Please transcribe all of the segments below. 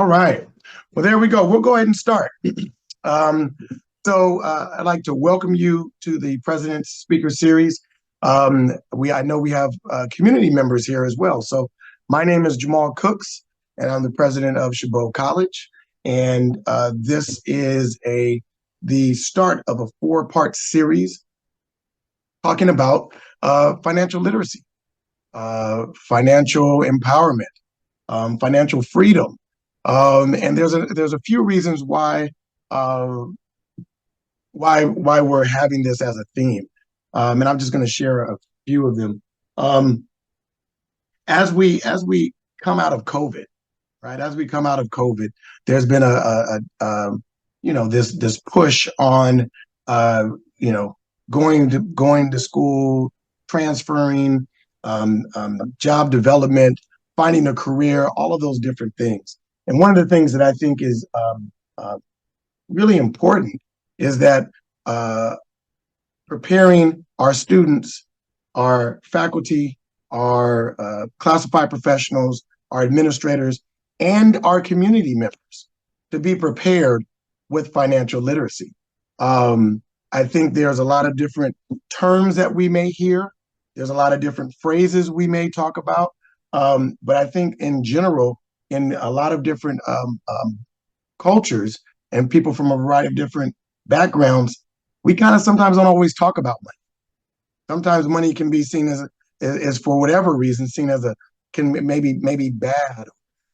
All right. Well, there we go. We'll go ahead and start. Um, I'd like to welcome you to the President's Speaker Series. I know we have community members here as well. So my name is Jamal Cooks, and I'm the president of Chabot College. And this is the start of a four-part series talking about financial literacy, financial empowerment, financial freedom. And there's a few reasons uh, why we're having this as a theme, and I'm just going to share a few of them. Um, as we come out of COVID, right? As we come out of COVID, there's been this push on uh, you know going to school, transferring, job development, finding a career, all of those different things. And one of the things that I think is really important is that uh, preparing our students, our faculty, our classified professionals, our administrators, and our community members to be prepared with financial literacy. Um, I think there's a lot of different terms that we may hear. There's a lot of different phrases we may talk about. But I think in general, in a lot of different cultures and people from a variety of different backgrounds, we kind of sometimes don't always talk about money. Sometimes money can be seen as for whatever reason seen as a can maybe bad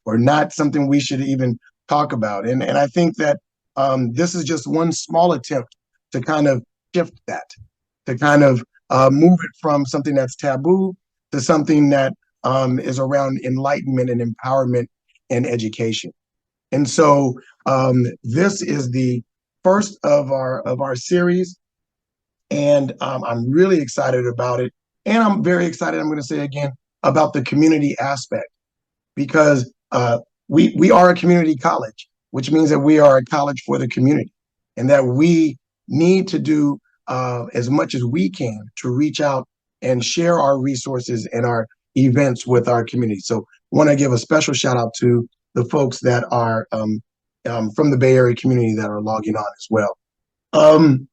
or not something we should even talk about. And I think that this is just one small attempt to kind of shift that, to kind of move it from something that's taboo to something that is around enlightenment and empowerment and education. And so this is the first of our series, and I'm really excited about it. And I'm very excited, I'm going to say again, about the community aspect because we are a community college, which means that we are a college for the community, and that we need to do as much as we can to reach out and share our resources and our events with our community. So I want to give a special shout out to the folks that are from the Bay Area community that are logging on as well. Um,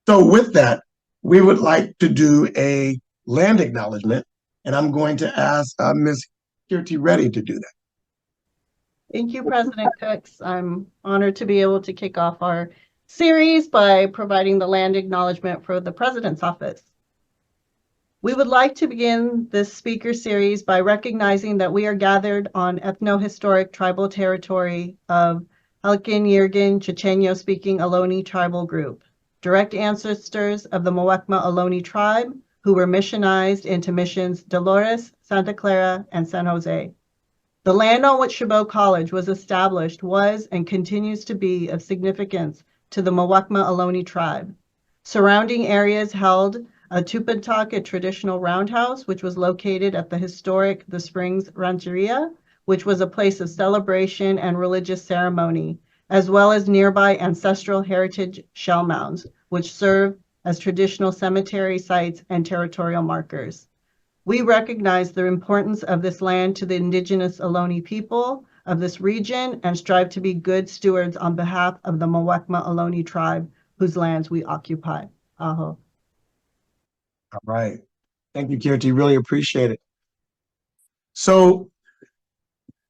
so with that, we would like to do a land acknowledgement, and I'm going to ask Ms. Kirti Reddy to do that. Thank you, President Cooks. I'm honored to be able to kick off our series by providing the land acknowledgement for the President's office. We would like to begin this speaker series by recognizing that we are gathered on ethno-historic tribal territory of Halkin Yirgin Chochenyo-speaking Ohlone tribal group, direct ancestors of the Muwekma Ohlone tribe who were missionized into missions Dolores, Santa Clara, and San Jose. The land on which Chabot College was established was and continues to be of significance to the Muwekma Ohlone tribe. Surrounding areas held a Tupantak, a traditional roundhouse, which was located at the historic The Springs Rancheria, which was a place of celebration and religious ceremony, as well as nearby ancestral heritage shell mounds, which serve as traditional cemetery sites and territorial markers. We recognize the importance of this land to the indigenous Ohlone people of this region and strive to be good stewards on behalf of the Muwekma Ohlone tribe whose lands we occupy. Aho. All right. Thank you, Kirti. Really appreciate it. So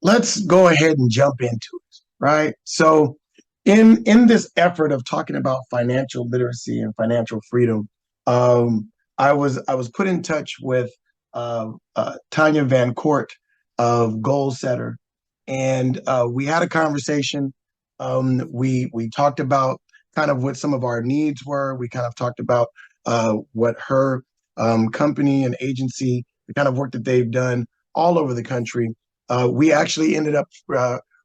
let's go ahead and jump into it, right? So in this effort of talking about financial literacy and financial freedom, I was put in touch with Tanya Van Court of Goalsetter, and we had a conversation. We talked about kind of what some of our needs were. We kind of talked about what her company and agency, the kind of work that they've done all over the country. We actually ended up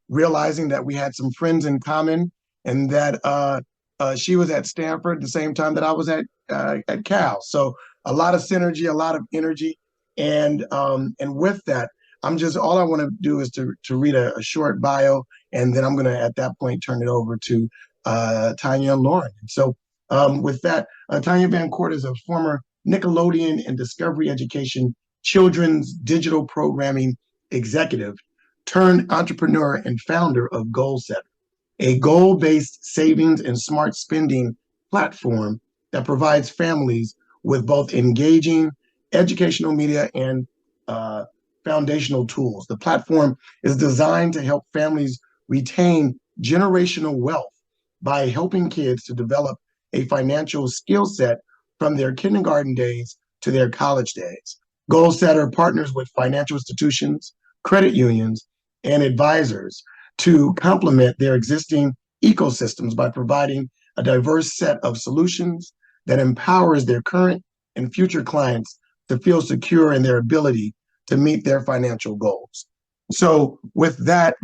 realizing that we had some friends in common, and that she was at Stanford the same time that I was at Cal. So a lot of synergy, a lot of energy, and with that, all I want to do is to read a short bio, and then I'm going to at that point turn it over to Tanya and Lauren. So with that, Tanya Van Court is a former Nickelodeon and Discovery Education children's digital programming executive turned entrepreneur and founder of Goalsetter, a goal-based savings and smart spending platform that provides families with both engaging educational media and uh, foundational tools. The platform is designed to help families retain generational wealth by helping kids to develop a financial skill set from their kindergarten days to their college days. Goalsetter partners with financial institutions, credit unions, and advisors to complement their existing ecosystems by providing a diverse set of solutions that empowers their current and future clients to feel secure in their ability to meet their financial goals. So, with that,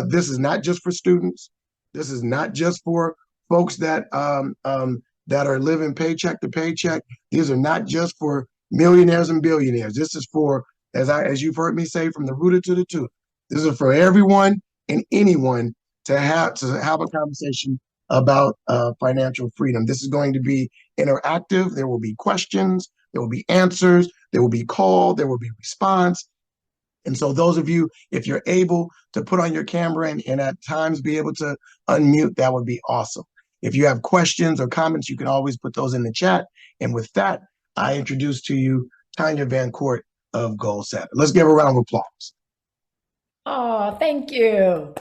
this is not just for students. This is not just for folks that are living paycheck to paycheck. These are not just for millionaires and billionaires. This is for, as you've heard me say, from the rooter to the tutor. This is for everyone and anyone to have a conversation about financial freedom. This is going to be interactive. There will be questions. There will be answers. There will be call. There will be response. And so those of you, if you're able to put on your camera and at times be able to unmute, that would be awesome. If you have questions or comments, you can always put those in the chat. And with that, I introduce to you Tanya Van Court of Goalsetter. Let's give a round of applause. Oh, thank you.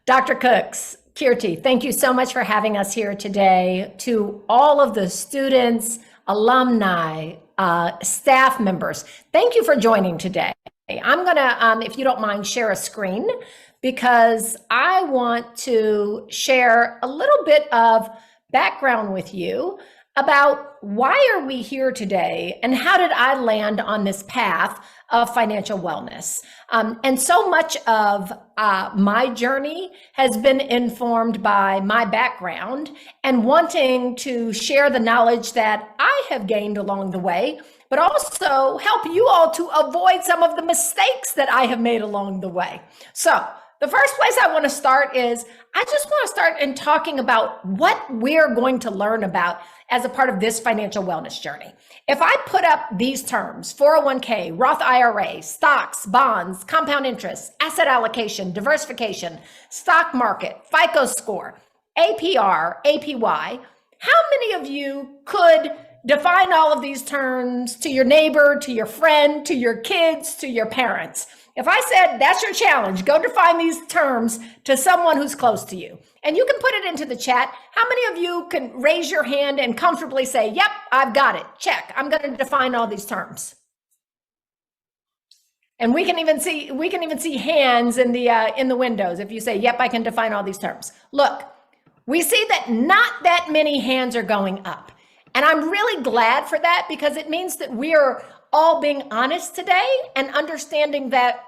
Dr. Cooks, Kirti, thank you so much for having us here today. To all of the students, alumni, staff members, thank you for joining today. I'm gonna, if you don't mind, share a screen because I want to share a little bit of background with you about why are we here today and how did I land on this path of financial wellness. And so much of my journey has been informed by my background and wanting to share the knowledge that I have gained along the way, but also help you all to avoid some of the mistakes that I have made along the way. So the first place I want to start is I just want to start in talking about what we're going to learn about as a part of this financial wellness journey. If I put up these terms, 401k, Roth IRA, stocks, bonds, compound interest, asset allocation, diversification, stock market, FICO score, APR, APY, how many of you could define all of these terms to your neighbor, to your friend, to your kids, to your parents? If I said, that's your challenge, go define these terms to someone who's close to you. And you can put it into the chat. How many of you can raise your hand and comfortably say, yep, I've got it, check, I'm going to define all these terms? And we can even see hands in the windows if you say, yep, I can define all these terms. Look, we see that not that many hands are going up. And I'm really glad for that because it means that we're all being honest today and understanding that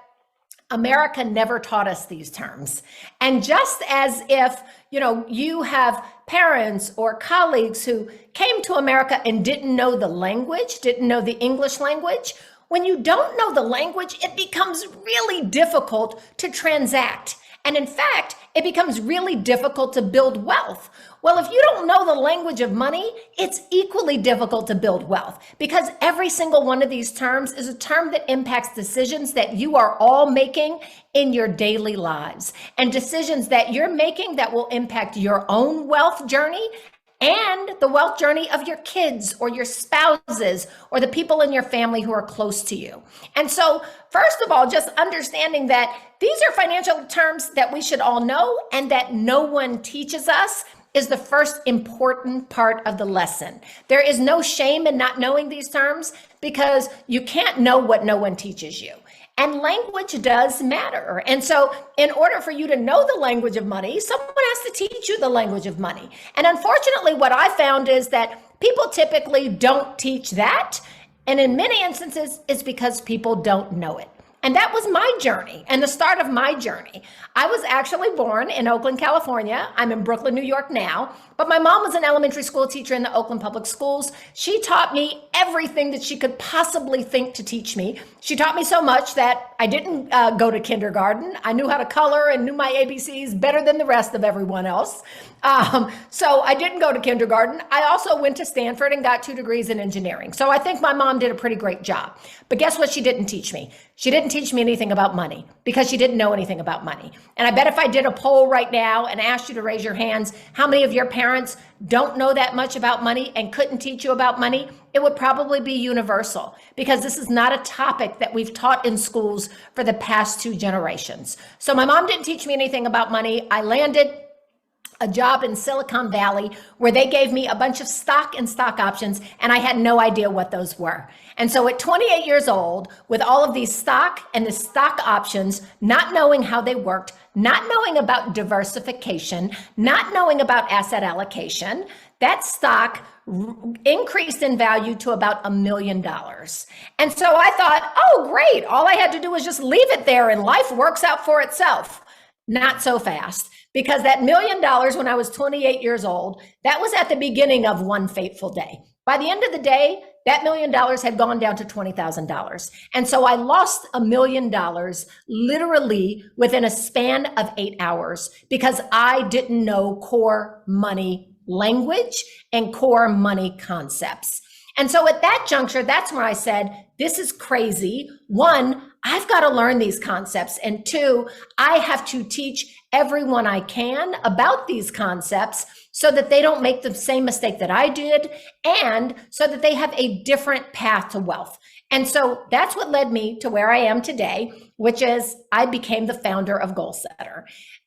America never taught us these terms. And just as if, you have parents or colleagues who came to America and didn't know the language, didn't know the English language, when you don't know the language, it becomes really difficult to transact. And in fact, it becomes really difficult to build wealth. Well, if you don't know the language of money, it's equally difficult to build wealth because every single one of these terms is a term that impacts decisions that you are all making in your daily lives and decisions that you're making that will impact your own wealth journey and the wealth journey of your kids or your spouses or the people in your family who are close to you. And so, first of all, just understanding that these are financial terms that we should all know and that no one teaches us is the first important part of the lesson. There is no shame in not knowing these terms because you can't know what no one teaches you. And language does matter. And so in order for you to know the language of money, someone has to teach you the language of money. And unfortunately, what I found is that people typically don't teach that. And in many instances, it's because people don't know it. And that was my journey and the start of my journey. I was actually born in Oakland, California. I'm in Brooklyn, New York now, but my mom was an elementary school teacher in the Oakland Public Schools. She taught me everything that she could possibly think to teach me. She taught me so much that I didn't go to kindergarten. I knew how to color and knew my ABCs better than the rest of everyone else. So I didn't go to kindergarten. I also went to Stanford and got 2 degrees in engineering. So I think my mom did a pretty great job. But guess what she didn't teach me? She didn't teach me anything about money because she didn't know anything about money. And I bet if I did a poll right now and asked you to raise your hands, how many of your parents don't know that much about money and couldn't teach you about money? It would probably be universal, because this is not a topic that we've taught in schools for the past 2 generations. So my mom didn't teach me anything about money. I landed a job in Silicon Valley where they gave me a bunch of stock and stock options, and I had no idea what those were. And so at 28 years old, with all of these stock and the stock options, not knowing how they worked, not knowing about diversification, not knowing about asset allocation, that stock increased in value to about $1 million. And so I thought, oh, great. All I had to do was just leave it there and life works out for itself. Not so fast. Because that $1 million when I was 28 years old, that was at the beginning of one fateful day. By the end of the day, that $1 million had gone down to $20,000. And so I lost $1 million literally within a span of 8 hours because I didn't know core money language and core money concepts. And so at that juncture, that's where I said, this is crazy. 1, I've got to learn these concepts. And 2, I have to teach everyone I can about these concepts so that they don't make the same mistake that I did, and so that they have a different path to wealth. And so that's what led me to where I am today, which is I became the founder of Goalsetter.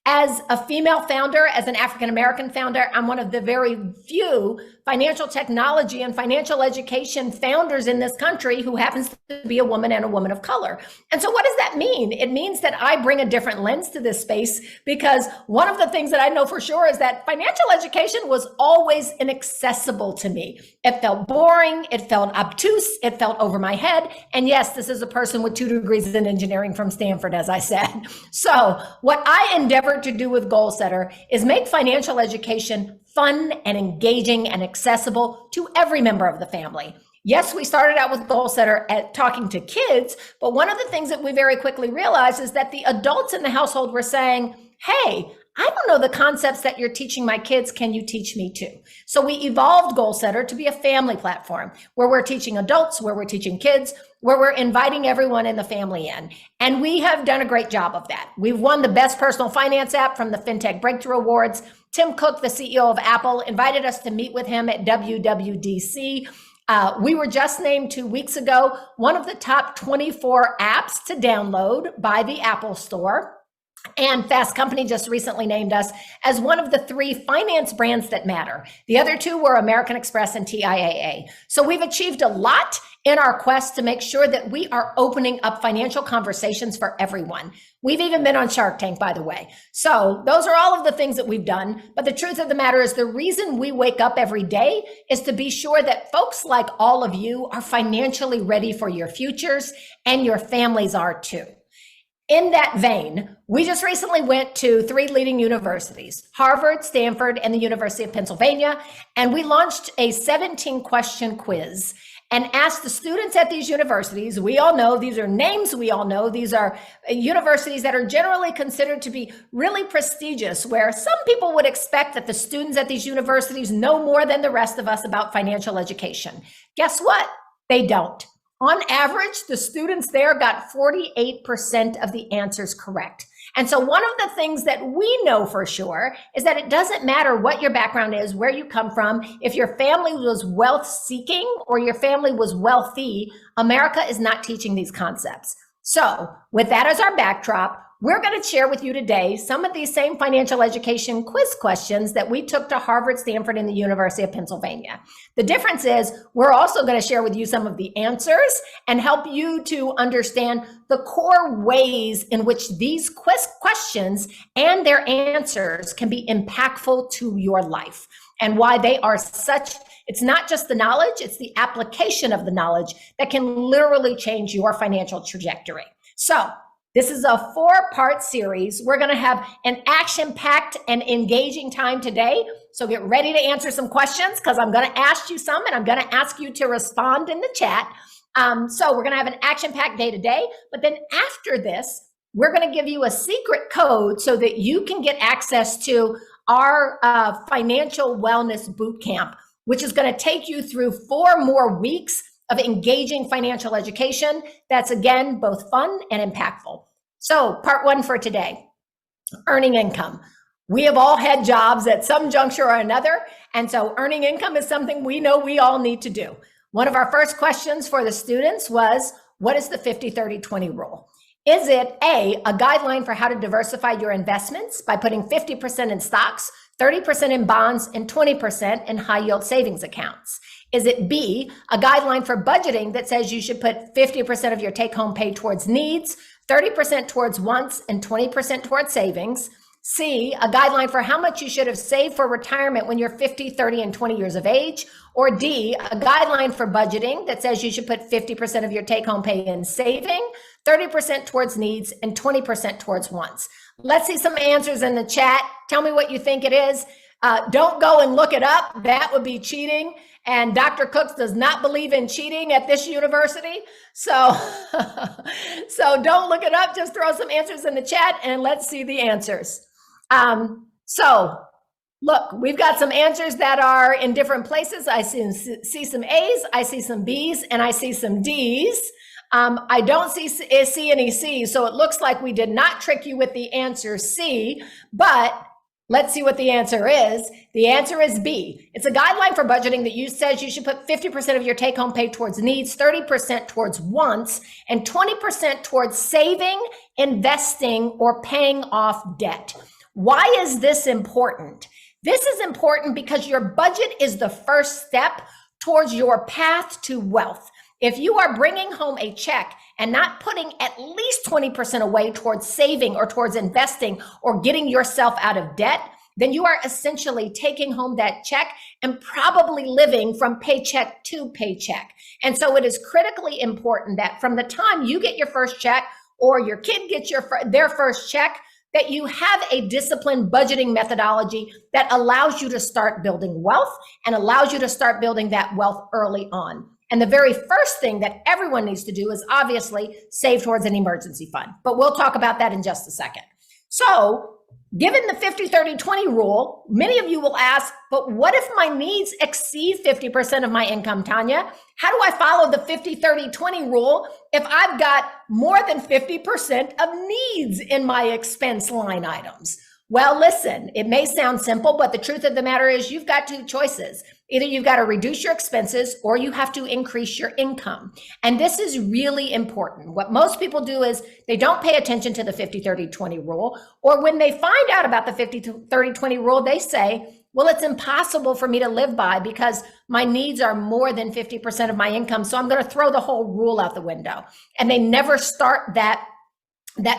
As a female founder, as an African-American founder, I'm one of the very few financial technology and financial education founders in this country who happens to be a woman and a woman of color. And so what does that mean? It means that I bring a different lens to this space, because one of the things that I know for sure is that financial education was always inaccessible to me. It felt boring, it felt obtuse, it felt over my head. And yes, this is a person with 2 degrees in engineering from Stanford, as I said. So what I endeavored to do with Goalsetter is make financial education fun and engaging and accessible to every member of the family. Yes, we started out with Goalsetter at talking to kids, but one of the things that we very quickly realized is that the adults in the household were saying, hey, I don't know the concepts that you're teaching my kids. Can you teach me too? So we evolved Goalsetter to be a family platform where we're teaching adults, where we're teaching kids, where we're inviting everyone in the family in. And we have done a great job of that. We've won the best personal finance app from the FinTech Breakthrough Awards. Tim Cook, the CEO of Apple, invited us to meet with him at WWDC. We were just named 2 weeks ago one of the top 24 apps to download by the Apple Store. And Fast Company just recently named us as one of the 3 finance brands that matter. The other 2 were American Express and TIAA. So we've achieved a lot in our quest to make sure that we are opening up financial conversations for everyone. We've even been on Shark Tank, by the way. So those are all of the things that we've done. But the truth of the matter is the reason we wake up every day is to be sure that folks like all of you are financially ready for your futures, and your families are too. In that vein, we just recently went to 3 leading universities, Harvard, Stanford, and the University of Pennsylvania, and we launched a 17-question quiz and asked the students at these universities. We all know these are names, we all know these are universities that are generally considered to be really prestigious, where some people would expect that the students at these universities know more than the rest of us about financial education. Guess what? They don't. On average, the students there got 48% of the answers correct. And so one of the things that we know for sure is that it doesn't matter what your background is, where you come from. If your family was wealth seeking or your family was wealthy, America is not teaching these concepts. So with that as our backdrop, we're going to share with you today some of these same financial education quiz questions that we took to Harvard, Stanford, and the University of Pennsylvania. The difference is we're also going to share with you some of the answers and help you to understand the core ways in which these quiz questions and their answers can be impactful to your life, and why they are such. It's not just the knowledge, it's the application of the knowledge that can literally change your financial trajectory. So this is a 4-part series. We're going to have an action-packed and engaging time today. So get ready to answer some questions, because I'm going to ask you some, and I'm going to ask you to respond in the chat. So we're going to have an action-packed day today. But then after this, we're going to give you a secret code so that you can get access to our financial wellness boot camp, which is going to take you through 4 more weeks of engaging financial education that's, again, both fun and impactful. So part one for today, earning income. We have all had jobs at some juncture or another, and so earning income is something we know we all need to do. One of our first questions for the students was, what is the 50-30-20 rule? Is it A, a guideline for how to diversify your investments by putting 50% in stocks, 30% in bonds, and 20% in high yield savings accounts? Is it B, a guideline for budgeting that says you should put 50% of your take home pay towards needs, 30% towards wants, and 20% towards savings? C, a guideline for how much you should have saved for retirement when you're 50, 30, and 20 years of age? Or D, a guideline for budgeting that says you should put 50% of your take-home pay in saving, 30% towards needs, and 20% towards wants? Let's see some answers in the chat. Tell me what you think it is. Don't go and look it up. That would be cheating. And Dr. Cooks does not believe in cheating at this university. So, so don't look it up. Just throw some answers in the chat and let's see the answers. So look, we've got some answers that are in different places. I see some A's, I see some B's, and I see some D's. I don't see any C's, so it looks like we did not trick you with the answer C, but let's see what the answer is. The answer is B. It's a guideline for budgeting that says you should put 50% of your take-home pay towards needs, 30% towards wants, and 20% towards saving, investing, or paying off debt. Why is this important? This is important because your budget is the first step towards your path to wealth. If you are bringing home a check and not putting at least 20% away towards saving or towards investing or getting yourself out of debt, then you are essentially taking home that check and probably living from paycheck to paycheck. And so it is critically important that from the time you get your first check or your kid gets their first check, that you have a disciplined budgeting methodology that allows you to start building wealth and allows you to start building that wealth early on. And the very first thing that everyone needs to do is obviously save towards an emergency fund. But we'll talk about that in just a second. So given the 50-30-20 rule, many of you will ask, but what if my needs exceed 50% of my income, Tanya? How do I follow the 50-30-20 rule if I've got more than 50% of needs in my expense line items? Well, listen, it may sound simple, but the truth of the matter is you've got two choices. Either you've got to reduce your expenses or you have to increase your income. And this is really important. What most people do is they don't pay attention to the 50-30-20 rule, or when they find out about the 50-30-20 rule, they say, well, it's impossible for me to live by because my needs are more than 50% of my income. So I'm going to throw the whole rule out the window. And they never start that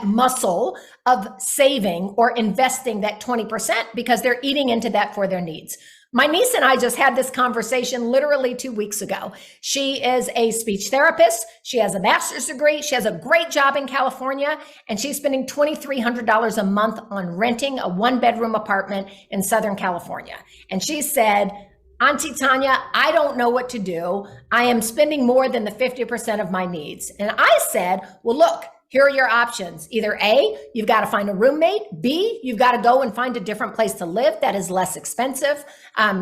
muscle of saving or investing that 20% because they're eating into that for their needs. My niece and I just had this conversation literally 2 weeks ago. She is a speech therapist. She has a master's degree. She has a great job in California, and she's spending $2,300 a month on renting a one-bedroom apartment in Southern California. And she said, Auntie Tanya, I don't know what to do. I am spending more than the 50% of my needs. And I said, well, look, here are your options. Either A, you've got to find a roommate. B, you've got to go and find a different place to live that is less expensive.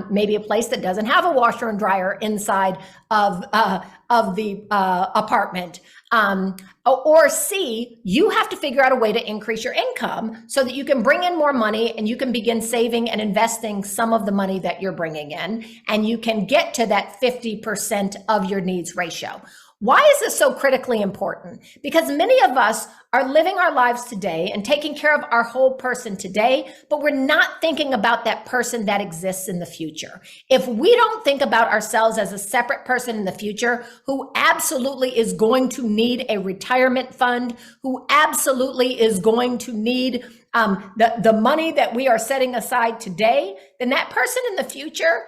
Maybe a place that doesn't have a washer and dryer inside of the apartment. Or C, you have to figure out a way to increase your income so that you can bring in more money and you can begin saving and investing some of the money that you're bringing in, and you can get to that 50% of your needs ratio. Why is this so critically important? Because many of us are living our lives today and taking care of our whole person today, but we're not thinking about that person that exists in the future. If we don't think about ourselves as a separate person in the future who absolutely is going to need a retirement fund, who absolutely is going to need the money that we are setting aside today, then that person in the future,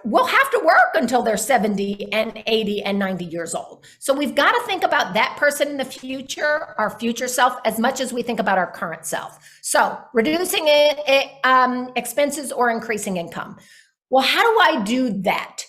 will have to work until they're 70 and 80 and 90 years old. So we've got to think about that person in the future, our future self, as much as we think about our current self. So reducing expenses or increasing income. Well, how do I do that?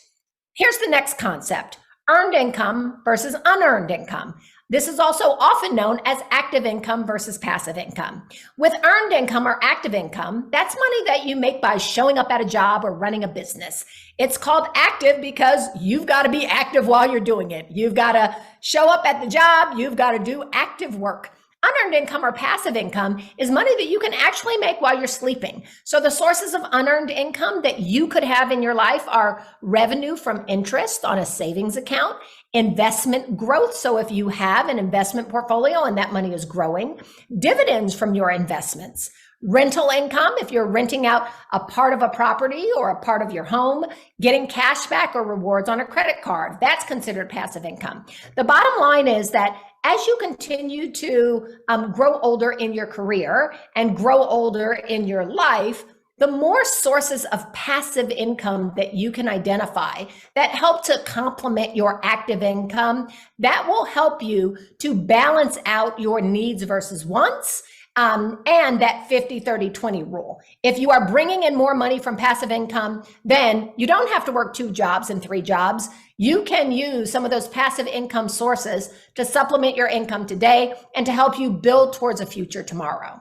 Here's the next concept: earned income versus unearned income. This is also often known as active income versus passive income. With earned income or active income, that's money that you make by showing up at a job or running a business. It's called active because you've got to be active while you're doing it. You've got to show up at the job. You've got to do active work. Unearned income or passive income is money that you can actually make while you're sleeping. So the sources of unearned income that you could have in your life are revenue from interest on a savings account, investment growth. So if you have an investment portfolio and that money is growing, dividends from your investments, rental income, if you're renting out a part of a property or a part of your home, getting cash back or rewards on a credit card, that's considered passive income. The bottom line is that as you continue to grow older in your career and grow older in your life, the more sources of passive income that you can identify that help to complement your active income, that will help you to balance out your needs versus wants. And that 50-30-20 rule. If you are bringing in more money from passive income, then you don't have to work 2 jobs and 3 jobs. You can use some of those passive income sources to supplement your income today and to help you build towards a future tomorrow.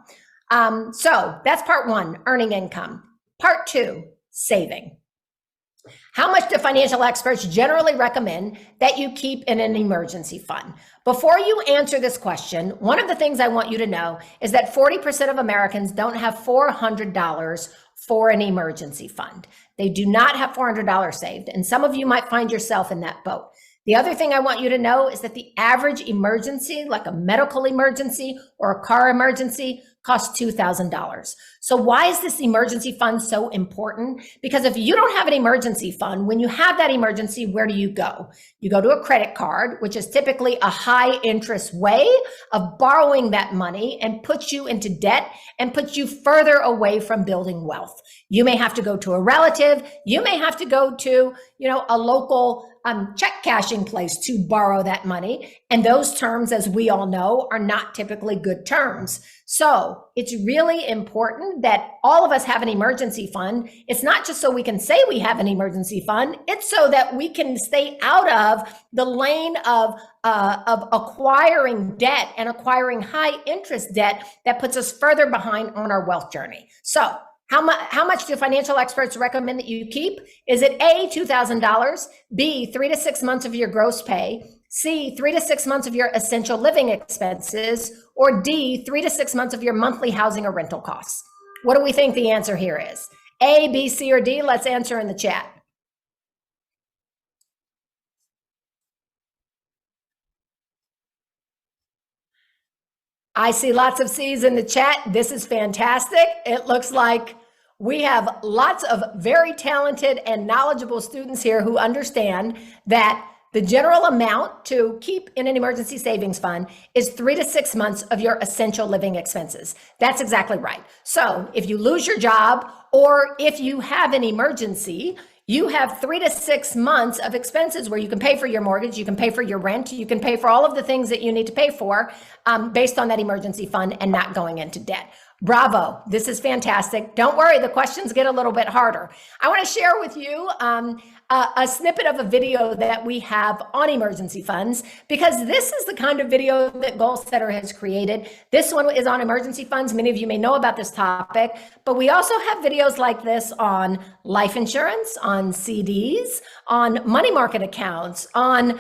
So that's part 1, earning income. Part 2, saving. How much do financial experts generally recommend that you keep in an emergency fund? Before you answer this question, one of the things I want you to know is that 40% of Americans don't have $400 for an emergency fund. They do not have $400 saved, and some of you might find yourself in that boat. The other thing I want you to know is that the average emergency, like a medical emergency or a car emergency, costs $2,000. So why is this emergency fund so important? Because if you don't have an emergency fund, when you have that emergency, where do you go? You go to a credit card, which is typically a high interest way of borrowing that money and puts you into debt and puts you further away from building wealth. You may have to go to a relative. You may have to go to, a local check cashing place to borrow that money. And those terms, as we all know, are not typically good terms. So it's really important that all of us have an emergency fund. It's not just so we can say we have an emergency fund. It's so that we can stay out of the lane of acquiring debt and acquiring high interest debt that puts us further behind on our wealth journey. So how much do financial experts recommend that you keep? Is it A, $2,000, B, 3 to 6 months of your gross pay, C, 3 to 6 months of your essential living expenses, or D, 3 to 6 months of your monthly housing or rental costs? What do we think the answer here is? A, B, C, or D? Let's answer in the chat. I see lots of C's in the chat. This is fantastic. It looks like we have lots of very talented and knowledgeable students here who understand that the general amount to keep in an emergency savings fund is 3 to 6 months of your essential living expenses. That's exactly right. So if you lose your job or if you have an emergency, you have 3 to 6 months of expenses where you can pay for your mortgage, you can pay for your rent, you can pay for all of the things that you need to pay for based on that emergency fund and not going into debt. Bravo. This is fantastic. Don't worry, the questions get a little bit harder. I want to share with you a snippet of a video that we have on emergency funds, because this is the kind of video that Goalsetter has created. This one is on emergency funds. Many of you may know about this topic, but we also have videos like this on life insurance, on CDs, on money market accounts, on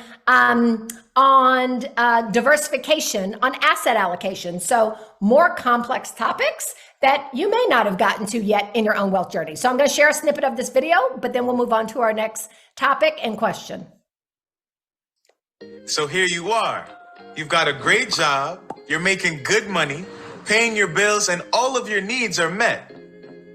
diversification, on asset allocation. So more complex topics that you may not have gotten to yet in your own wealth journey. So I'm going to share a snippet of this video, but then we'll move on to our next topic and question. So here you are. You've got a great job, you're making good money, paying your bills, and all of your needs are met.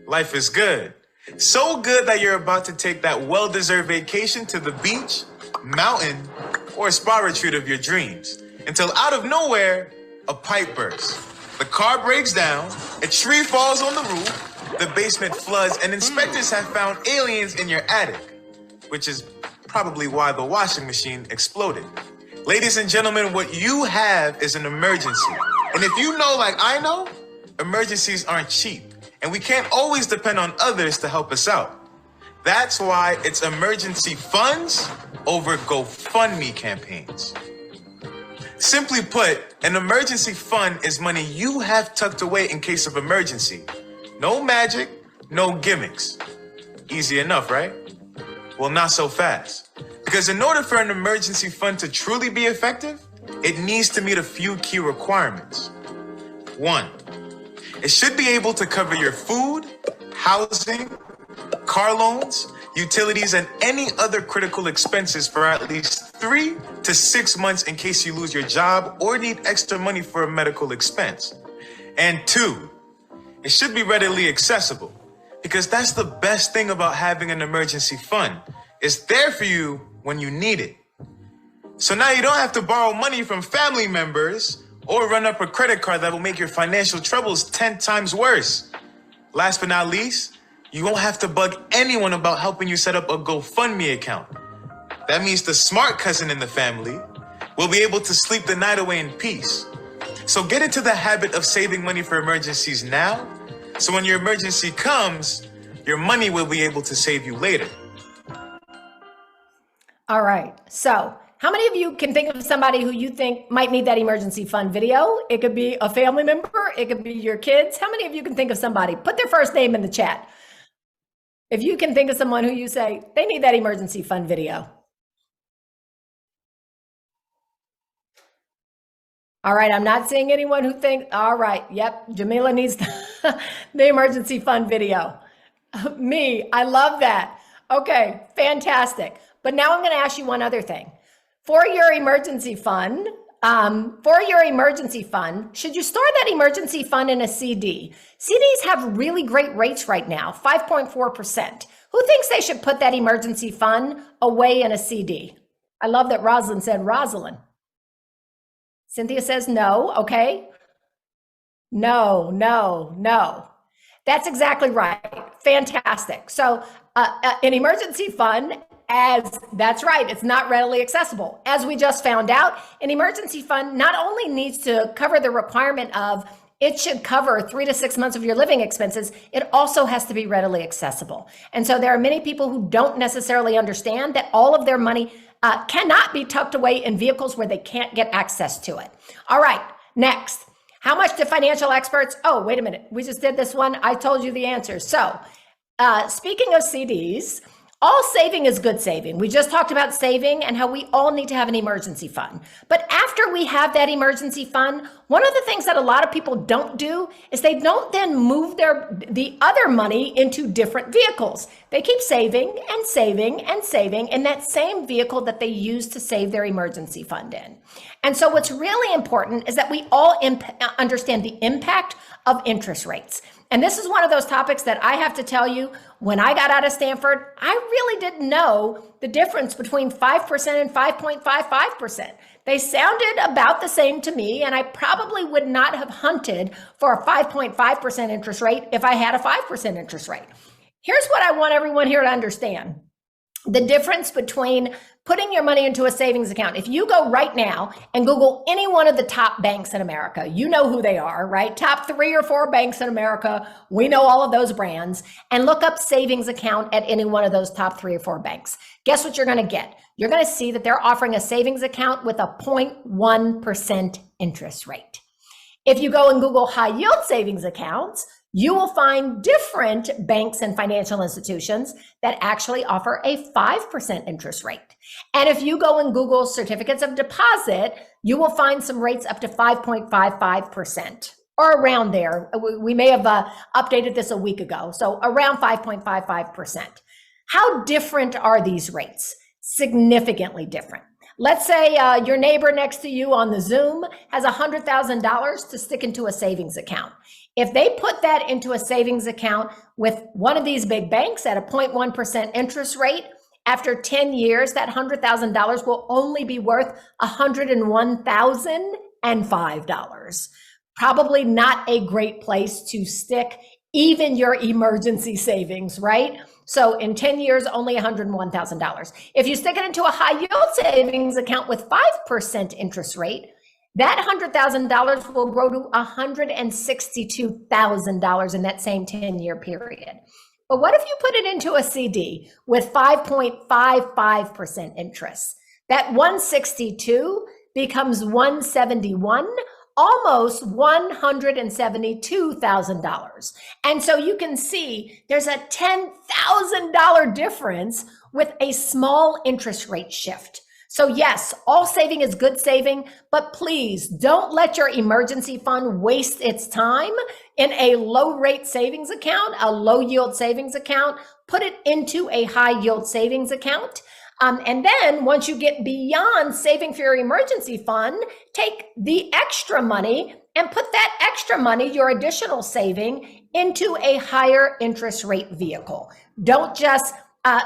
Life is good. So good that you're about to take that well-deserved vacation to the beach, mountain, or spa retreat of your dreams. Until out of nowhere, a pipe bursts. The car breaks down, a tree falls on the roof, the basement floods, and inspectors have found aliens in your attic, which is probably why the washing machine exploded. Ladies and gentlemen, what you have is an emergency. And if you know, like I know, emergencies aren't cheap, and we can't always depend on others to help us out. That's why it's emergency funds over GoFundMe campaigns. Simply put, an emergency fund is money you have tucked away in case of emergency. No magic, no gimmicks. Easy enough, right? Well, not so fast. Because in order for an emergency fund to truly be effective, it needs to meet a few key requirements. 1, it should be able to cover your food, housing, car loans, utilities, and any other critical expenses for at least 3 to 6 months in case you lose your job or need extra money for a medical expense. And 2, it should be readily accessible, because that's the best thing about having an emergency fund. It's there for you when you need it. So now you don't have to borrow money from family members or run up a credit card that will make your financial troubles 10 times worse. Last but not least, you won't have to bug anyone about helping you set up a GoFundMe account. That means the smart cousin in the family will be able to sleep the night away in peace. So get into the habit of saving money for emergencies now, so when your emergency comes, your money will be able to save you later. All right. So how many of you can think of somebody who you think might need that emergency fund video? It could be a family member. It could be your kids. How many of you can think of somebody? Put their first name in the chat. If you can think of someone who you say, they need that emergency fund video. All right, I'm not seeing anyone who thinks, all right, yep, Jamila needs the emergency fund video. Me, I love that. Okay, fantastic. But now I'm going to ask you one other thing. For your emergency fund, should you store that emergency fund in a CD? CDs have really great rates right now, 5.4%. Who thinks they should put that emergency fund away in a CD? I love that Rosalind said Rosalind. Cynthia says no, okay. No. That's exactly right. Fantastic. So an emergency fund, that's right, it's not readily accessible. As we just found out, an emergency fund not only needs to cover the requirement of it should cover 3 to 6 months of your living expenses, it also has to be readily accessible. And so there are many people who don't necessarily understand that all of their money cannot be tucked away in vehicles where they can't get access to it. All right, next. How much do financial experts? Oh, wait a minute. We just did this one. I told you the answer. So speaking of CDs, all saving is good saving. We just talked about saving and how we all need to have an emergency fund. But after we have that emergency fund, one of the things that a lot of people don't do is they don't then move the other money into different vehicles. They keep saving and saving and saving in that same vehicle that they use to save their emergency fund in. And so what's really important is that we all understand the impact of interest rates. And this is one of those topics that I have to tell you, when I got out of Stanford, I really didn't know the difference between 5% and 5.55%. They sounded about the same to me, and I probably would not have hunted for a 5.5% interest rate if I had a 5% interest rate. Here's what I want everyone here to understand. The difference between putting your money into a savings account. If you go right now and Google any one of the top banks in America, you know who they are, right? Top 3 or 4 banks in America. We know all of those brands, and look up savings account at any one of those top 3 or 4 banks. Guess what you're going to get? You're going to see that they're offering a savings account with a 0.1% interest rate. If you go and Google high yield savings accounts, you will find different banks and financial institutions that actually offer a 5% interest rate. And if you go and Google certificates of deposit, you will find some rates up to 5.55% or around there. We may have updated this a week ago. So around 5.55%. How different are these rates? Significantly different. Let's say your neighbor next to you on the Zoom has $100,000 to stick into a savings account. If they put that into a savings account with one of these big banks at a 0.1% interest rate, after 10 years, that $100,000 will only be worth $101,005. Probably not a great place to stick even your emergency savings, right? So in 10 years, only $101,000. If you stick it into a high yield savings account with 5% interest rate, that $100,000 will grow to $162,000 in that same 10-year period. But what if you put it into a CD with 5.55% interest? That 162, becomes $171, almost $172,000. And so you can see there's a $10,000 difference with a small interest rate shift. So yes, all saving is good saving, but please don't let your emergency fund waste its time in a low rate savings account, a low yield savings account. Put it into a high yield savings account. And then once you get beyond saving for your emergency fund, take the extra money and put that extra money, your additional saving, into a higher interest rate vehicle. Don't just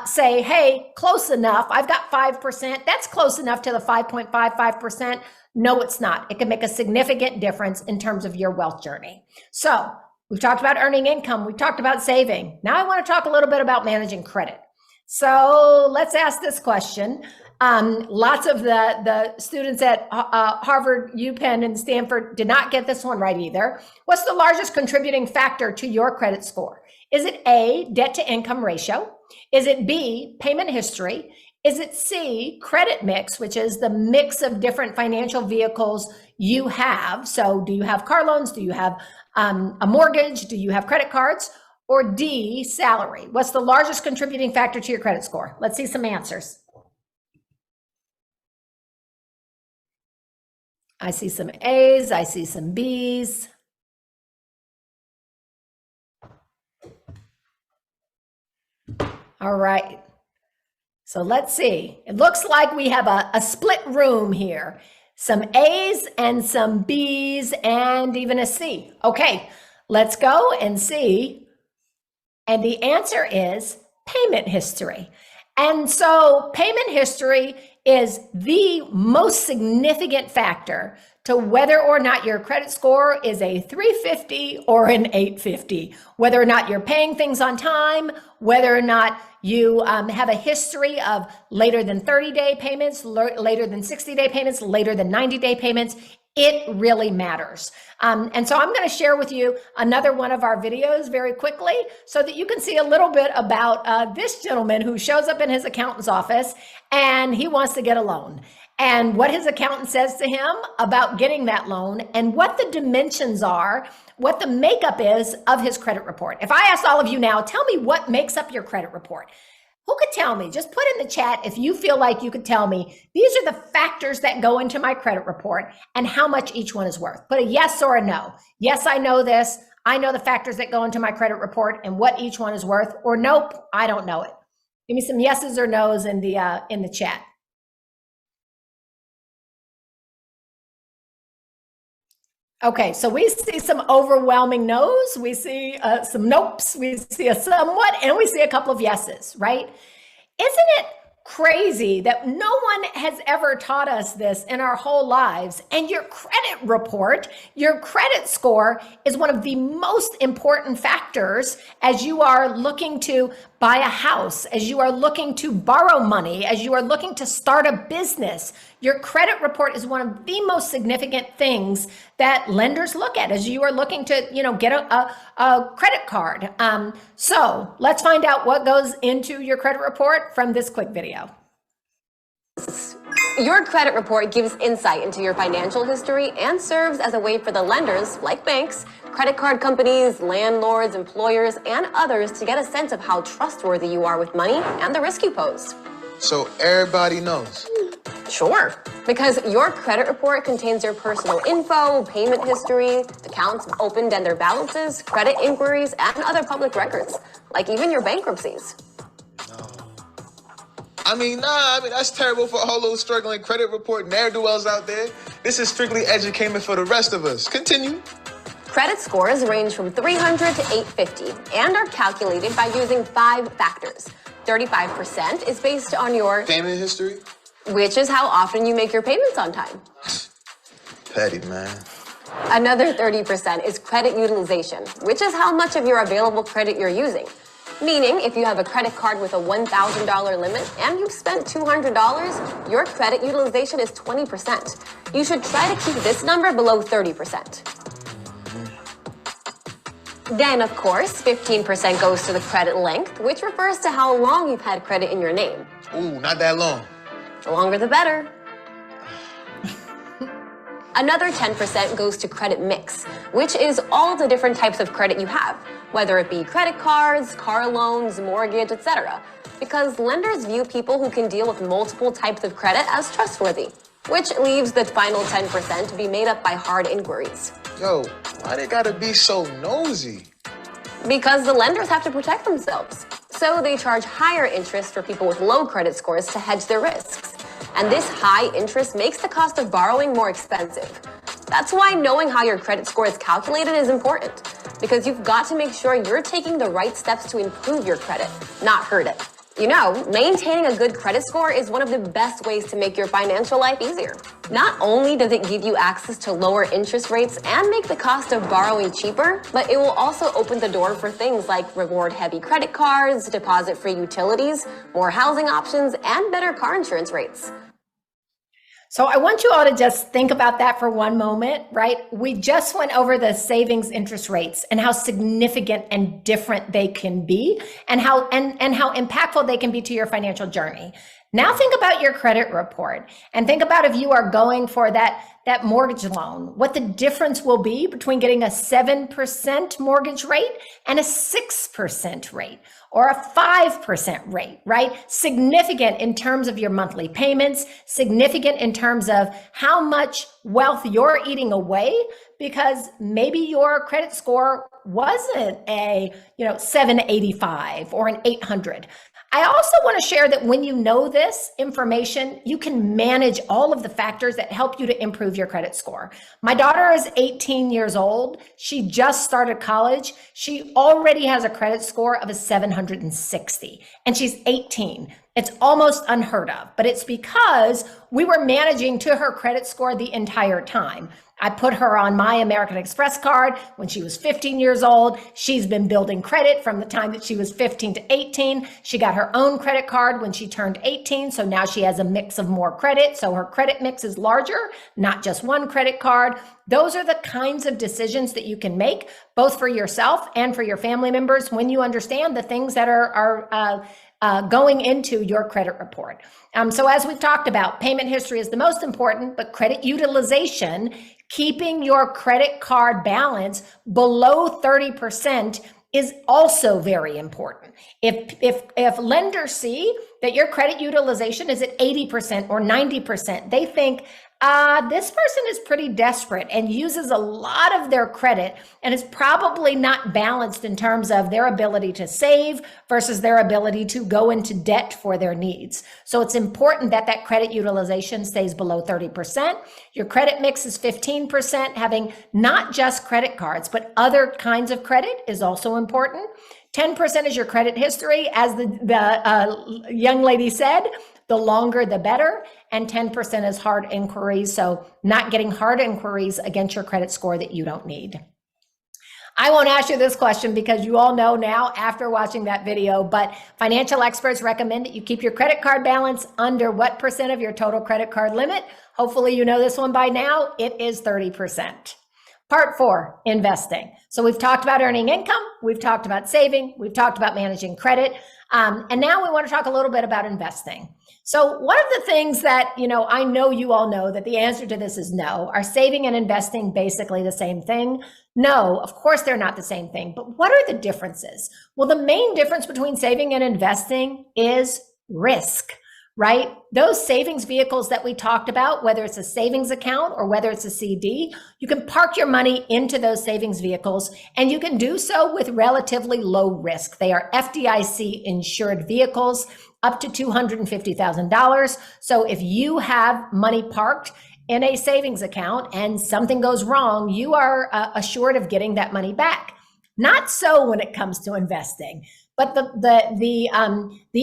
say, hey, close enough. I've got 5%. That's close enough to the 5.55%. No, it's not. It can make a significant difference in terms of your wealth journey. So we've talked about earning income. We've talked about saving. Now I want to talk a little bit about managing credit. So let's ask this question. Lots of the students at Harvard, UPenn, and Stanford did not get this one right either. What's the largest contributing factor to your credit score? Is it A, debt to income ratio? Is it B, payment history? Is it C, credit mix, which is the mix of different financial vehicles you have? So do you have car loans? Do you have a mortgage? Do you have credit cards? Or D, salary? What's the largest contributing factor to your credit score? Let's see some answers. I see some A's, I see some B's. All right, so let's see. It looks like we have a split room here. Some A's and some B's and even a C. Okay, let's go and see. And the answer is payment history. And so payment history is the most significant factor to whether or not your credit score is a 350 or an 850, whether or not you're paying things on time, whether or not you have a history of later than 30-day payments, later than 60-day payments, later than 90-day payments. It really matters. And so I'm going to share with you another one of our videos very quickly so that you can see a little bit about this gentleman who shows up in his accountant's office and he wants to get a loan, and what his accountant says to him about getting that loan and what the dimensions are, what the makeup is of his credit report. If I asked all of you now, tell me what makes up your credit report. Who could tell me? Just put in the chat if you feel like you could tell me, these are the factors that go into my credit report and how much each one is worth. Put a yes or a no. Yes, I know this. I know the factors that go into my credit report and what each one is worth, or nope, I don't know it. Give me some yeses or nos in the chat. Okay, so we see some overwhelming no's, we see some nopes, we see a somewhat, and we see a couple of yeses, right? Isn't it crazy that no one has ever taught us this in our whole lives? And your credit report, your credit score is one of the most important factors as you are looking to buy a house, as you are looking to borrow money, as you are looking to start a business. Your credit report is one of the most significant things that lenders look at as you are looking to, get a credit card. So let's find out what goes into your credit report from this quick video. Your credit report gives insight into your financial history and serves as a way for the lenders, like banks, credit card companies, landlords, employers, and others to get a sense of how trustworthy you are with money and the risk you pose. So everybody knows. Sure, because your credit report contains your personal info, payment history, accounts opened and their balances, credit inquiries, and other public records, like even your bankruptcies. I mean, that's terrible for all those struggling credit report ne'er-do-wells out there. This is strictly educatement for the rest of us. Continue. Credit scores range from 300 to 850 and are calculated by using 5 factors. 35% is based on your Payment history? which is how often you make your payments on time. Petty, man. Another 30% is credit utilization, which is how much of your available credit you're using. Meaning, if you have a credit card with a $1,000 limit and you've spent $200, your credit utilization is 20%. You should try to keep this number below 30%. Then, of course, 15% goes to the credit length, which refers to how long you've had credit in your name. Ooh, not that long. The longer, the better. Another 10% goes to credit mix, which is all the different types of credit you have, whether it be credit cards, car loans, mortgage, etc. Because lenders view people who can deal with multiple types of credit as trustworthy, which leaves the final 10% to be made up by hard inquiries. Yo, why they gotta be so nosy? Because the lenders have to protect themselves. So they charge higher interest for people with low credit scores to hedge their risks. And this high interest makes the cost of borrowing more expensive. That's why knowing how your credit score is calculated is important, because you've got to make sure you're taking the right steps to improve your credit, not hurt it. You know, maintaining a good credit score is one of the best ways to make your financial life easier. Not only does it give you access to lower interest rates and make the cost of borrowing cheaper, but it will also open the door for things like reward-heavy credit cards, deposit-free utilities, more housing options, and better car insurance rates. So I want you all to just think about that for one moment, right? We just went over the savings interest rates and how significant and different they can be, and how impactful they can be to your financial journey. Now think about your credit report and think about if you are going for that mortgage loan, what the difference will be between getting a 7% mortgage rate and a 6% rate or a 5% rate, right? Significant in terms of your monthly payments, significant in terms of how much wealth you're eating away, because maybe your credit score wasn't a 785 or an 800. I also want to share that when you know this information, you can manage all of the factors that help you to improve your credit score. My daughter is 18 years old. She just started college. She already has a credit score of a 760, and she's 18. It's almost unheard of, but it's because we were managing to her credit score the entire time. I put her on my American Express card when she was 15 years old. She's been building credit from the time that she was 15 to 18. She got her own credit card when she turned 18. So now she has a mix of more credit. So her credit mix is larger, not just one credit card. Those are the kinds of decisions that you can make, both for yourself and for your family members, when you understand the things that are going into your credit report. So as we've talked about, payment history is the most important, but credit utilization, keeping your credit card balance below 30%, is also very important. If lenders see that your credit utilization is at 80% or 90%, they think, this person is pretty desperate and uses a lot of their credit and is probably not balanced in terms of their ability to save versus their ability to go into debt for their needs. So it's important that that credit utilization stays below 30%. Your credit mix is 15%. Having not just credit cards, but other kinds of credit is also important. 10% is your credit history. As the young lady said, the longer the better, and 10% is hard inquiries. So not getting hard inquiries against your credit score that you don't need. I won't ask you this question because you all know now after watching that video, but financial experts recommend that you keep your credit card balance under what percent of your total credit card limit? Hopefully you know this one by now. It is 30%. Part 4, investing. So we've talked about earning income, we've talked about saving, we've talked about managing credit, and now we want to talk a little bit about investing. So one of the things that, I know you all know that the answer to this is no. Are saving and investing basically the same thing? No, of course they're not the same thing, but what are the differences? Well, the main difference between saving and investing is risk, right? Those savings vehicles that we talked about, whether it's a savings account or whether it's a CD, you can park your money into those savings vehicles, and you can do so with relatively low risk. They are FDIC insured vehicles up to $250,000. So if you have money parked in a savings account and something goes wrong, you are assured of getting that money back. Not so when it comes to investing. But the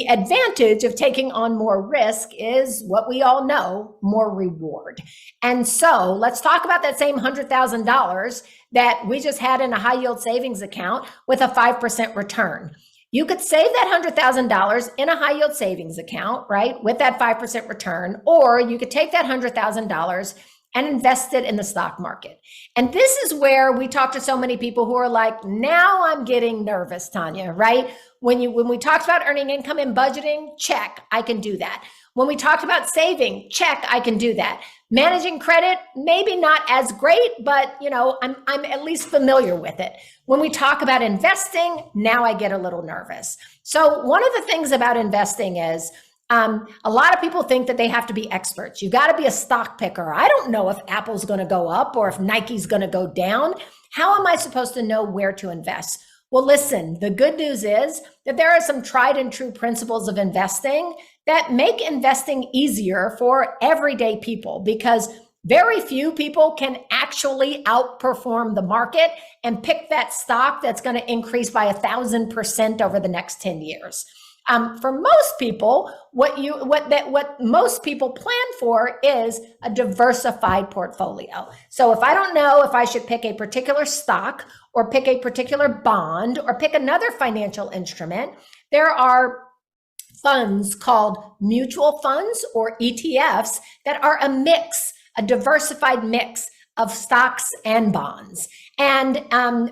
advantage of taking on more risk is what we all know, more reward. And so let's talk about that same $100,000 that we just had in a high yield savings account with a 5% return. You could save that $100,000 in a high yield savings account, right, with that 5% return, or you could take that $100,000 and invest it in the stock market. And this is where we talk to so many people who are like, now I'm getting nervous, Tanya, right? When we talked about earning income and budgeting, check, I can do that. When we talked about saving, check, I can do that. Managing credit, maybe not as great, but I'm at least familiar with it. When we talk about investing, now I get a little nervous. So one of the things about investing is a lot of people think that they have to be experts. You got to be a stock picker. I don't know if Apple's going to go up or if Nike's going to go down. How am I supposed to know where to invest? Well, listen, the good news is that there are some tried and true principles of investing that make investing easier for everyday people, because very few people can actually outperform the market and pick that stock that's going to increase by 1,000% over the next 10 years. For most people, what most people plan for is a diversified portfolio. So if I don't know if I should pick a particular stock or pick a particular bond or pick another financial instrument, there are funds called mutual funds or ETFs that are a diversified mix of stocks and bonds. And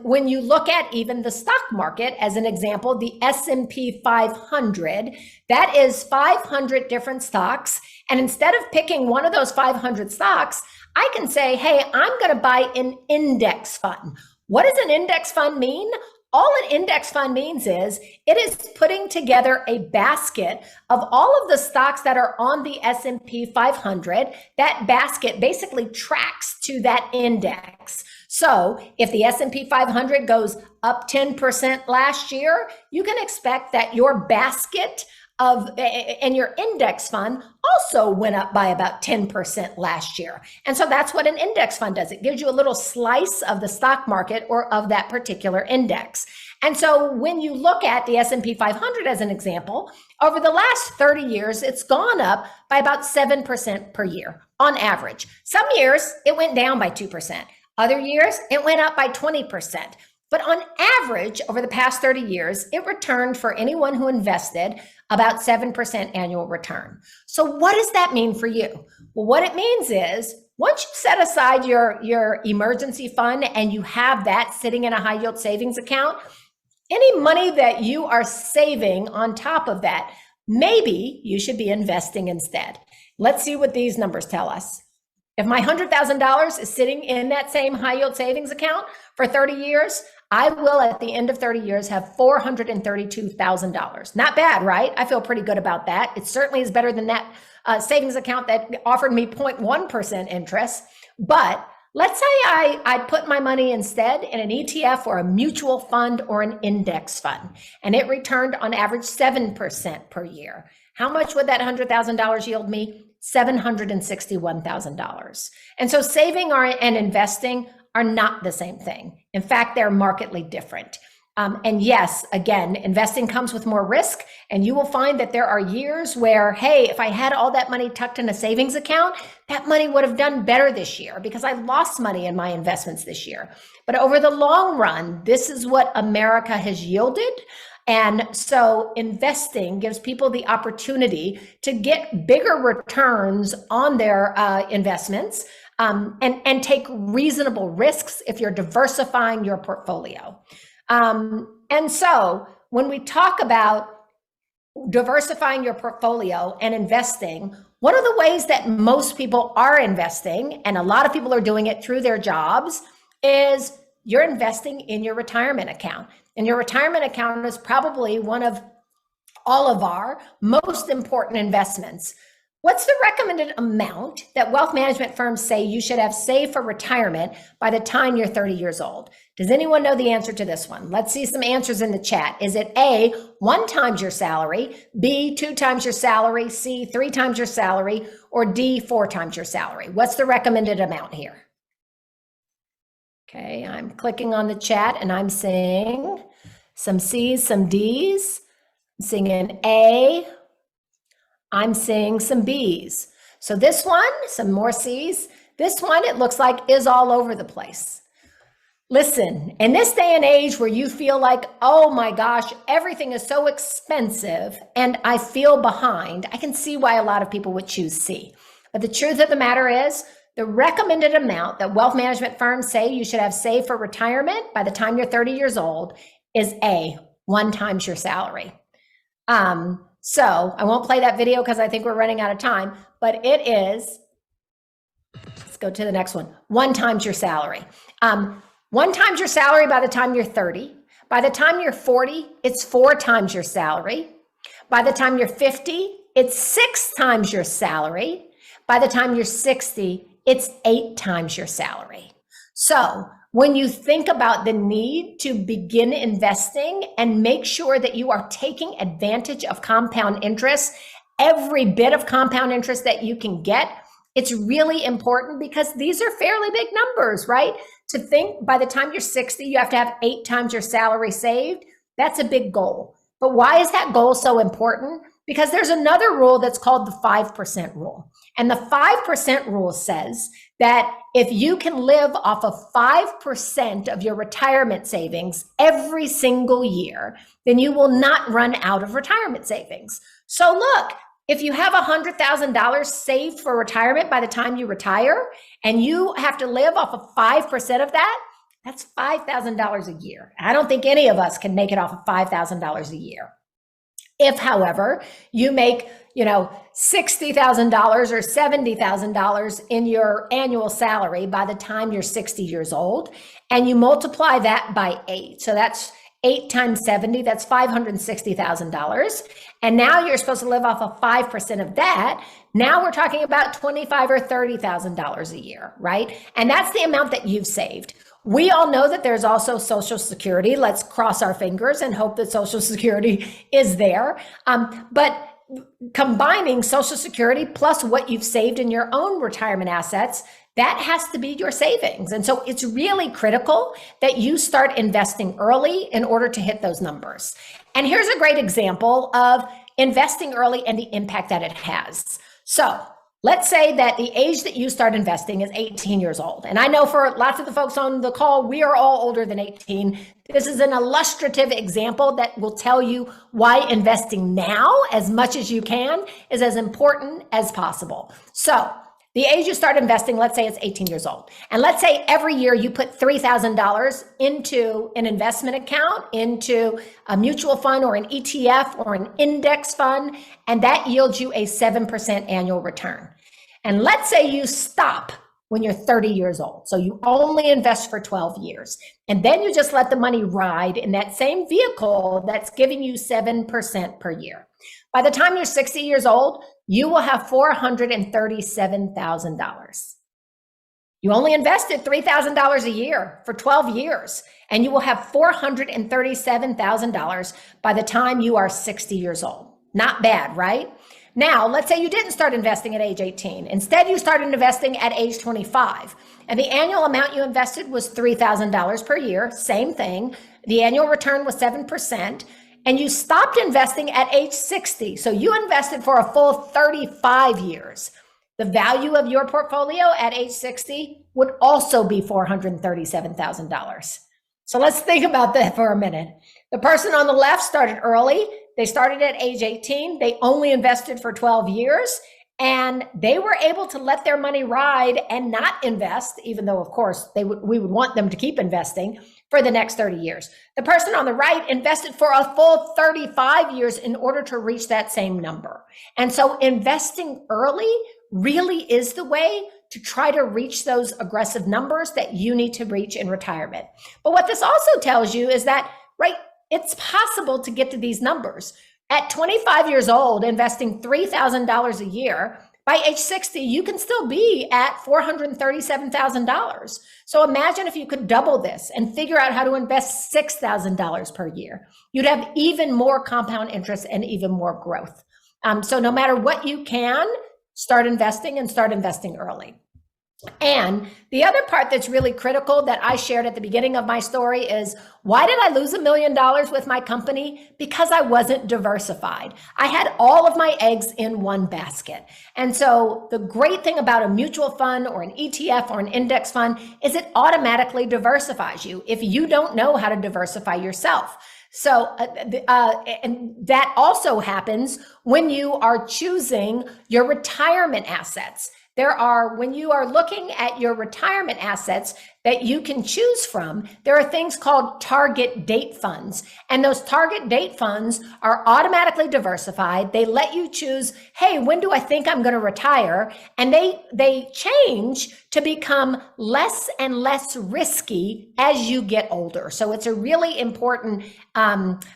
when you look at even the stock market, as an example, the S&P 500, that is 500 different stocks. And instead of picking one of those 500 stocks, I can say, hey, I'm going to buy an index fund. What does an index fund mean? All an index fund means is it is putting together a basket of all of the stocks that are on the S&P 500. That basket basically tracks to that index. So if the S&P 500 goes up 10% last year, you can expect that your basket and your index fund also went up by about 10% last year. And so that's what an index fund does. It gives you a little slice of the stock market or of that particular index. And so when you look at the S&P 500 as an example, over the last 30 years, it's gone up by about 7% per year on average. Some years it went down by 2%. Other years it went up by 20%. But on average, over the past 30 years, it returned for anyone who invested about 7% annual return. So what does that mean for you? Well, what it means is once you set aside your emergency fund and you have that sitting in a high yield savings account, any money that you are saving on top of that, maybe you should be investing instead. Let's see what these numbers tell us. If my $100,000 is sitting in that same high yield savings account for 30 years, I will at the end of 30 years have $432,000. Not bad, right? I feel pretty good about that. It certainly is better than that savings account that offered me 0.1% interest. But let's say I put my money instead in an ETF or a mutual fund or an index fund, and it returned on average 7% per year. How much would that $100,000 yield me? $761,000. And so saving and investing are not the same thing. In fact, they're markedly different. And yes, again, investing comes with more risk, and you will find that there are years where, hey, if I had all that money tucked in a savings account, that money would have done better this year because I lost money in my investments this year. But over the long run, this is what America has yielded. And so investing gives people the opportunity to get bigger returns on their investments and take reasonable risks if you're diversifying your portfolio. And so when we talk about diversifying your portfolio and investing, one of the ways that most people are investing, and a lot of people are doing it through their jobs, is you're investing in your retirement account. And your retirement account is probably one of all of our most important investments. What's the recommended amount that wealth management firms say you should have saved for retirement by the time you're 30 years old? Does anyone know the answer to this one? Let's see some answers in the chat. Is it A, 1 times your salary, B, 2 times your salary, C, 3 times your salary, or D, 4 times your salary? What's the recommended amount here? Okay, I'm clicking on the chat and I'm seeing some C's, some D's. I'm seeing an A. I'm seeing some B's. So this one, some more C's. This one, it looks like, is all over the place. Listen, in this day and age where you feel like, oh my gosh, everything is so expensive and I feel behind, I can see why a lot of people would choose C. But the truth of the matter is, the recommended amount that wealth management firms say you should have saved for retirement by the time you're 30 years old is A, 1 times your salary. So I won't play that video because I think we're running out of time, but it is, let's go to the next one. 1 times your salary. 1 times your salary by the time you're 30. By the time you're 40, it's 4 times your salary. By the time you're 50, it's 6 times your salary. By the time you're 60, it's 8 times your salary. So when you think about the need to begin investing and make sure that you are taking advantage of compound interest, every bit of compound interest that you can get, it's really important because these are fairly big numbers, right? To think by the time you're 60, you have to have 8 times your salary saved. That's a big goal. But why is that goal so important? Because there's another rule that's called the 5% rule. And the 5% rule says that if you can live off of 5% of your retirement savings every single year, then you will not run out of retirement savings. So look, if you have $100,000 saved for retirement by the time you retire, and you have to live off of 5% of that, that's $5,000 a year. I don't think any of us can make it off of $5,000 a year. If, however, you make, $60,000 or $70,000 in your annual salary by the time you're 60 years old, and you multiply that by 8, so that's 8 times 70, that's $560,000. And now you're supposed to live off of 5% of that. Now we're talking about $25,000 or $30,000 a year, right? And that's the amount that you've saved. We all know that there's also Social Security. Let's cross our fingers and hope that Social Security is there. But combining Social Security plus what you've saved in your own retirement assets, that has to be your savings. And so it's really critical that you start investing early in order to hit those numbers. And here's a great example of investing early and the impact that it has. So let's say that the age that you start investing is 18 years old. And I know for lots of the folks on the call, we are all older than 18. This is an illustrative example that will tell you why investing now, as much as you can, is as important as possible. So the age you start investing, let's say it's 18 years old. And let's say every year you put $3,000 into an investment account, into a mutual fund or an ETF or an index fund, and that yields you a 7% annual return. And let's say you stop when you're 30 years old. So you only invest for 12 years. And then you just let the money ride in that same vehicle that's giving you 7% per year. By the time you're 60 years old, you will have $437,000. You only invested $3,000 a year for 12 years, and you will have $437,000 by the time you are 60 years old. Not bad, right? Now, let's say you didn't start investing at age 18. Instead, you started investing at age 25. And the annual amount you invested was $3,000 per year. Same thing. The annual return was 7%. And you stopped investing at age 60. So you invested for a full 35 years. The value of your portfolio at age 60 would also be $437,000. So let's think about that for a minute. The person on the left started early. They started at age 18. They only invested for 12 years. And they were able to let their money ride and not invest, even though, of course, we would want them to keep investing for the next 30 years. The person on the right invested for a full 35 years in order to reach that same number. And so investing early really is the way to try to reach those aggressive numbers that you need to reach in retirement. But what this also tells you is that, right, it's possible to get to these numbers. At 25 years old, investing $3,000 a year, by age 60, you can still be at $437,000. So imagine if you could double this and figure out how to invest $6,000 per year. You'd have even more compound interest and even more growth. So no matter what you can, start investing and start investing early. And the other part that's really critical that I shared at the beginning of my story is, why did I lose $1 million with my company? Because I wasn't diversified. I had all of my eggs in one basket. And so the great thing about a mutual fund or an ETF or an index fund is it automatically diversifies you if you don't know how to diversify yourself. So, and that also happens when you are choosing your retirement assets. When you are looking at your retirement assets, that you can choose from, there are things called target date funds. And those target date funds are automatically diversified. They let you choose, hey, when do I think I'm going to retire? And they change to become less and less risky as you get older. So it's a really important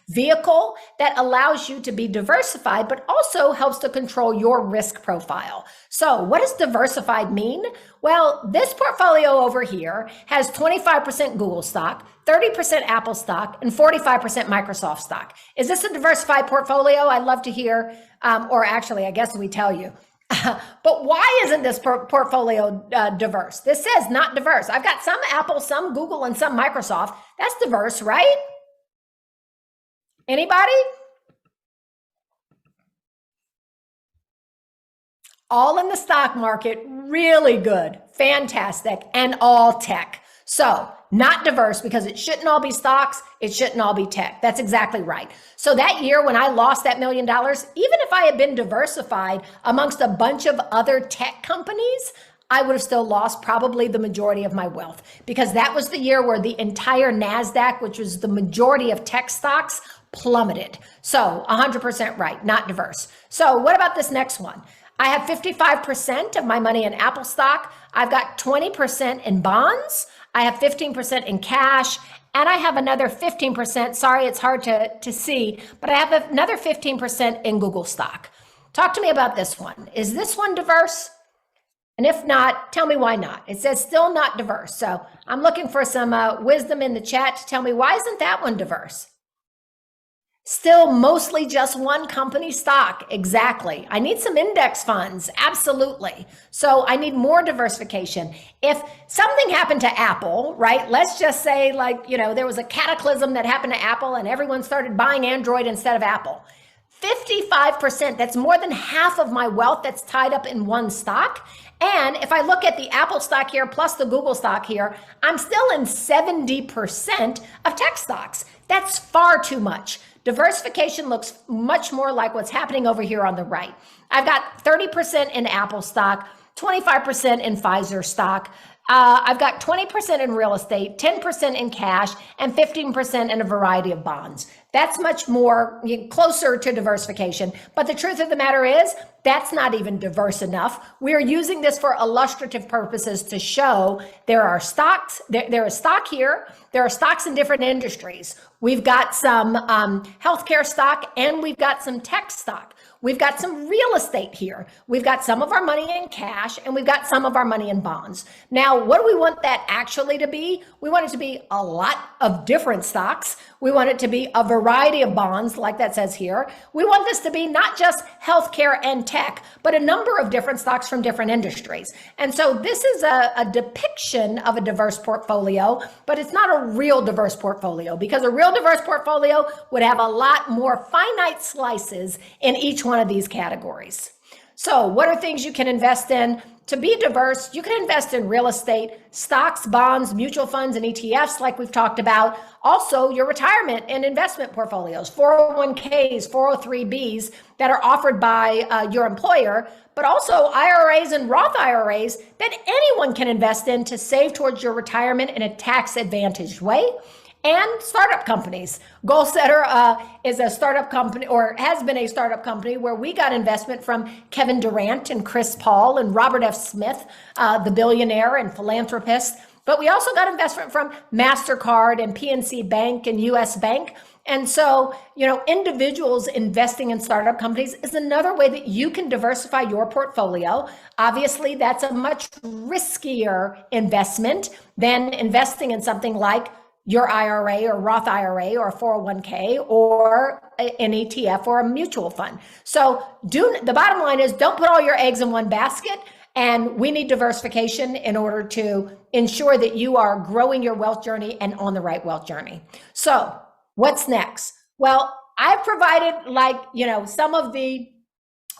vehicle that allows you to be diversified, but also helps to control your risk profile. So what does diversified mean? Well, this portfolio over here has 25% Google stock, 30% Apple stock, and 45% Microsoft stock. Is this a diversified portfolio? I'd love to hear, or actually, I guess we tell you. But why isn't this portfolio diverse? This says not diverse. I've got some Apple, some Google, and some Microsoft. That's diverse, right? Anybody? All in the stock market, really good, fantastic, and all tech. So not diverse because it shouldn't all be stocks, it shouldn't all be tech. That's exactly right. So that year when I lost that $1 million, even if I had been diversified amongst a bunch of other tech companies, I would have still lost probably the majority of my wealth, because that was the year where the entire NASDAQ, which was the majority of tech stocks, plummeted. So 100% right, not diverse. So what about this next one? I have 55% of my money in Apple stock. I've got 20% in bonds. I have 15% in cash. And I have another 15%. Sorry, it's hard to see, but I have another 15% in Google stock. Talk to me about this one. Is this one diverse? And if not, tell me why not. It says still not diverse. So I'm looking for some wisdom in the chat to tell me, why isn't that one diverse? Still mostly just one company stock. Exactly. I need some index funds. Absolutely. So I need more diversification. If something happened to Apple, right? Let's just say there was a cataclysm that happened to Apple and everyone started buying Android instead of Apple. 55%, that's more than half of my wealth that's tied up in one stock. And if I look at the Apple stock here plus the Google stock here, I'm still in 70% of tech stocks. That's far too much. Diversification looks much more like what's happening over here on the right. I've got 30% in Apple stock, 25% in Pfizer stock. I've got 20% in real estate, 10% in cash, and 15% in a variety of bonds. That's much more closer to diversification. But the truth of the matter is, that's not even diverse enough. We're using this for illustrative purposes to show there are stocks, there is stock here, there are stocks in different industries. We've got some healthcare stock and we've got some tech stock. We've got some real estate here. We've got some of our money in cash and we've got some of our money in bonds. Now, what do we want that actually to be? We want it to be a lot of different stocks. We want it to be a variety of bonds, like that says here. We want this to be not just healthcare and tech, but a number of different stocks from different industries. And so this is a depiction of a diverse portfolio, but it's not a real diverse portfolio, because a real diverse portfolio would have a lot more finite slices in each one of these categories. So what are things you can invest in? To be diverse, you can invest in real estate, stocks, bonds, mutual funds, and ETFs like we've talked about. Also, your retirement and investment portfolios, 401ks, 403bs that are offered by your employer, but also IRAs and Roth IRAs that anyone can invest in to save towards your retirement in a tax-advantaged way. And startup companies. Goalsetter is a startup company, or has been a startup company, where we got investment from Kevin Durant and Chris Paul and Robert F. Smith, the billionaire and philanthropist. But we also got investment from MasterCard and PNC Bank and US Bank. And so, individuals investing in startup companies is another way that you can diversify your portfolio. Obviously, that's a much riskier investment than investing in something like your IRA or Roth IRA or a 401k or an ETF or a mutual fund. So the bottom line is, don't put all your eggs in one basket. And we need diversification in order to ensure that you are growing your wealth journey and on the right wealth journey. So what's next? Well, I've provided some of the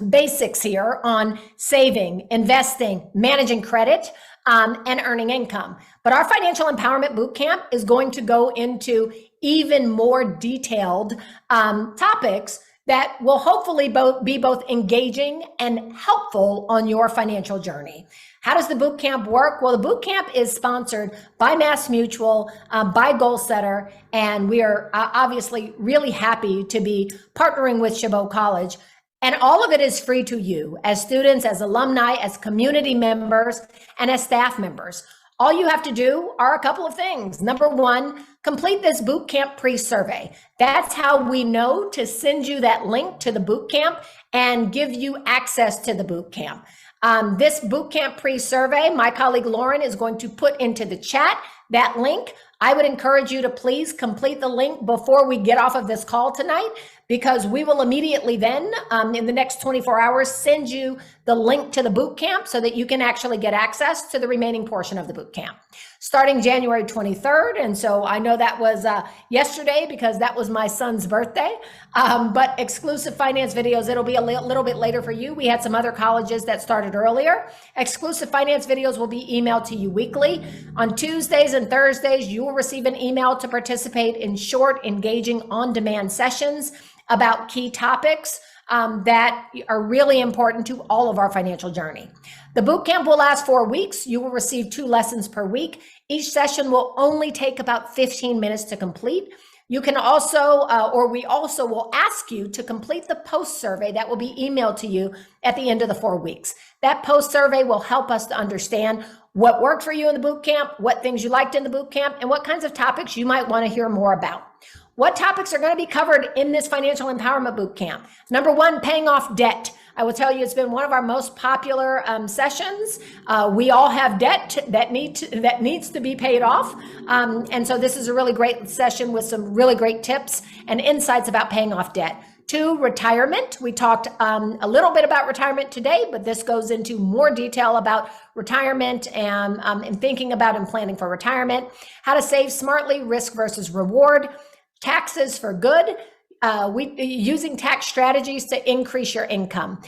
basics here on saving, investing, managing credit, and earning income. But our Financial Empowerment Bootcamp is going to go into even more detailed topics that will hopefully be both engaging and helpful on your financial journey. How does the boot camp work? Well, the boot camp is sponsored by Mass Mutual, by Goalsetter, and we are obviously really happy to be partnering with Chabot College. And all of it is free to you as students, as alumni, as community members, and as staff members. All you have to do are a couple of things. Number one, complete this boot camp pre-survey. That's how we know to send you that link to the boot camp and give you access to the boot camp. This boot camp pre-survey, my colleague Lauren is going to put into the chat that link. I would encourage you to please complete the link before we get off of this call tonight, because we will immediately then, in the next 24 hours, send you the link to the boot camp so that you can actually get access to the remaining portion of the boot camp. Starting January 23rd, and so I know that was yesterday because that was my son's birthday, but exclusive finance videos, it'll be a little bit later for you. We had some other colleges that started earlier. Exclusive finance videos will be emailed to you weekly. On Tuesdays and Thursdays, you will receive an email to participate in short, engaging, on-demand sessions about key topics that are really important to all of our financial journey. The boot camp will last 4 weeks. You will receive 2 lessons per week. Each session will only take about 15 minutes to complete. You can also, or we also will ask you to complete the post survey that will be emailed to you at the end of the 4 weeks. That post survey will help us to understand what worked for you in the boot camp, what things you liked in the boot camp, and what kinds of topics you might want to hear more about. What topics are going to be covered in this financial empowerment boot camp? Number one, paying off debt. I will tell you, it's been one of our most popular sessions. We all have debt that needs to be paid off. And so this is a really great session with some really great tips and insights about paying off debt. 2, retirement. We talked a little bit about retirement today, but this goes into more detail about retirement and thinking about and planning for retirement. How to save smartly, risk versus reward. Taxes for good. Using tax strategies to increase your income.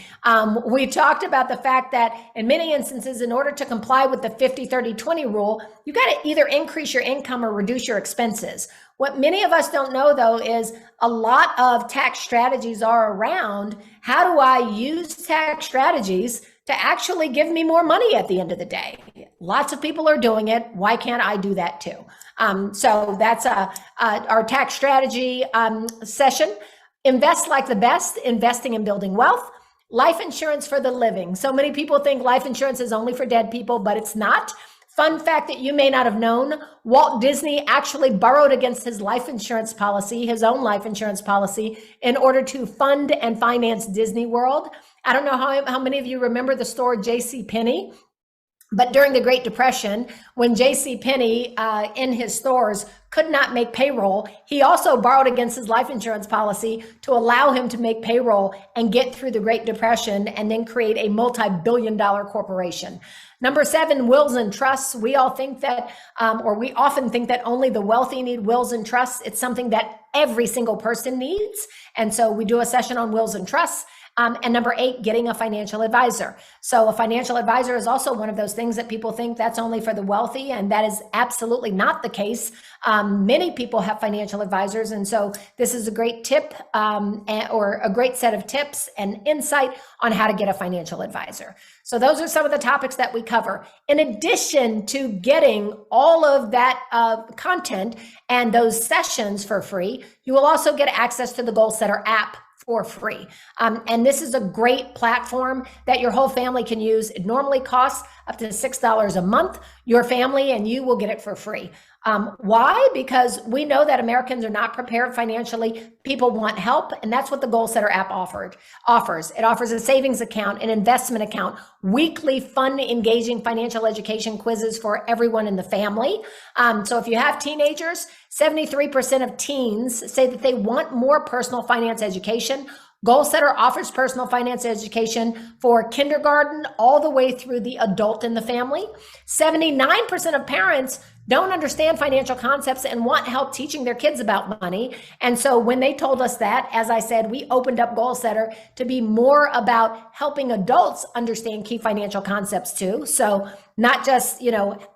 We talked about the fact that in many instances, in order to comply with the 50-30-20 rule, you got to either increase your income or reduce your expenses. What many of us don't know, though, is a lot of tax strategies are around how do I use tax strategies to actually give me more money at the end of the day. Lots of people are doing it. Why can't I do that too? So that's our tax strategy session. Invest like the best, investing in building wealth. Life insurance for the living. So many people think life insurance is only for dead people, but it's not. Fun fact that you may not have known, Walt Disney actually borrowed against his life insurance policy, his own life insurance policy, in order to fund and finance Disney World. I don't know how many of you remember the store J.C. Penney. But during the Great Depression, when J.C. Penney in his stores could not make payroll, he also borrowed against his life insurance policy to allow him to make payroll and get through the Great Depression and then create a multi-billion-dollar corporation. Number 7, wills and trusts. We all think that, or we often think that only the wealthy need wills and trusts. It's something that every single person needs. And so we do a session on wills and trusts. And number 8, getting a financial advisor. So a financial advisor is also one of those things that people think that's only for the wealthy, and that is absolutely not the case. Many people have financial advisors, and so this is a great tip or a great set of tips and insight on how to get a financial advisor. So those are some of the topics that we cover. In addition to getting all of that content and those sessions for free, you will also get access to the Goalsetter app for free. And this is a great platform that your whole family can use. It normally costs up to $6 a month. Your family and you will get it for free. Why? Because we know that Americans are not prepared financially. People want help, and that's what the Goalsetter app offers. It offers a savings account, an investment account, weekly fun, engaging financial education quizzes for everyone in the family. So if you have teenagers, 73% of teens say that they want more personal finance education. Goalsetter offers personal finance education for kindergarten all the way through the adult in the family. 79% of parents don't understand financial concepts and want help teaching their kids about money. And so when they told us that, as I said, we opened up Goalsetter to be more about helping adults understand key financial concepts too. So not just,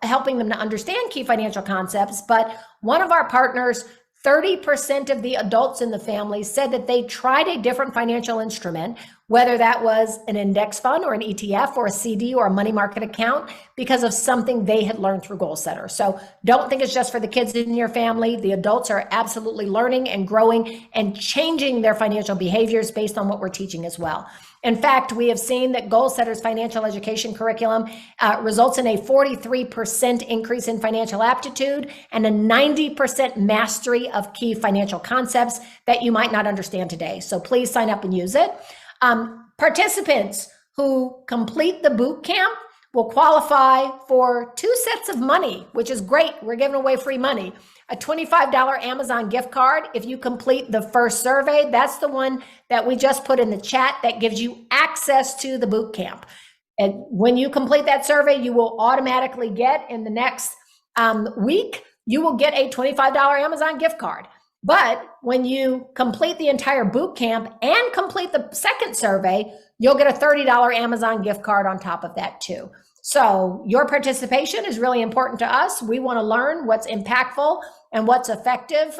helping them to understand key financial concepts, but one of our partners 30% of the adults in the family said that they tried a different financial instrument, whether that was an index fund or an ETF or a CD or a money market account, because of something they had learned through Goalsetter. So don't think it's just for the kids in your family. The adults are absolutely learning and growing and changing their financial behaviors based on what we're teaching as well. In fact, we have seen that Goalsetter's financial education curriculum results in a 43% increase in financial aptitude and a 90% mastery of key financial concepts that you might not understand today. So please sign up and use it. Participants who complete the boot camp will qualify for 2 sets of money, which is great. We're giving away free money. A $25 Amazon gift card if you complete the first survey. That's the one that we just put in the chat that gives you access to the boot camp. And when you complete that survey, you will automatically get in the next week, you will get a $25 Amazon gift card. But when you complete the entire boot camp and complete the second survey, you'll get a $30 Amazon gift card on top of that too. So your participation is really important to us. We want to learn what's impactful and what's effective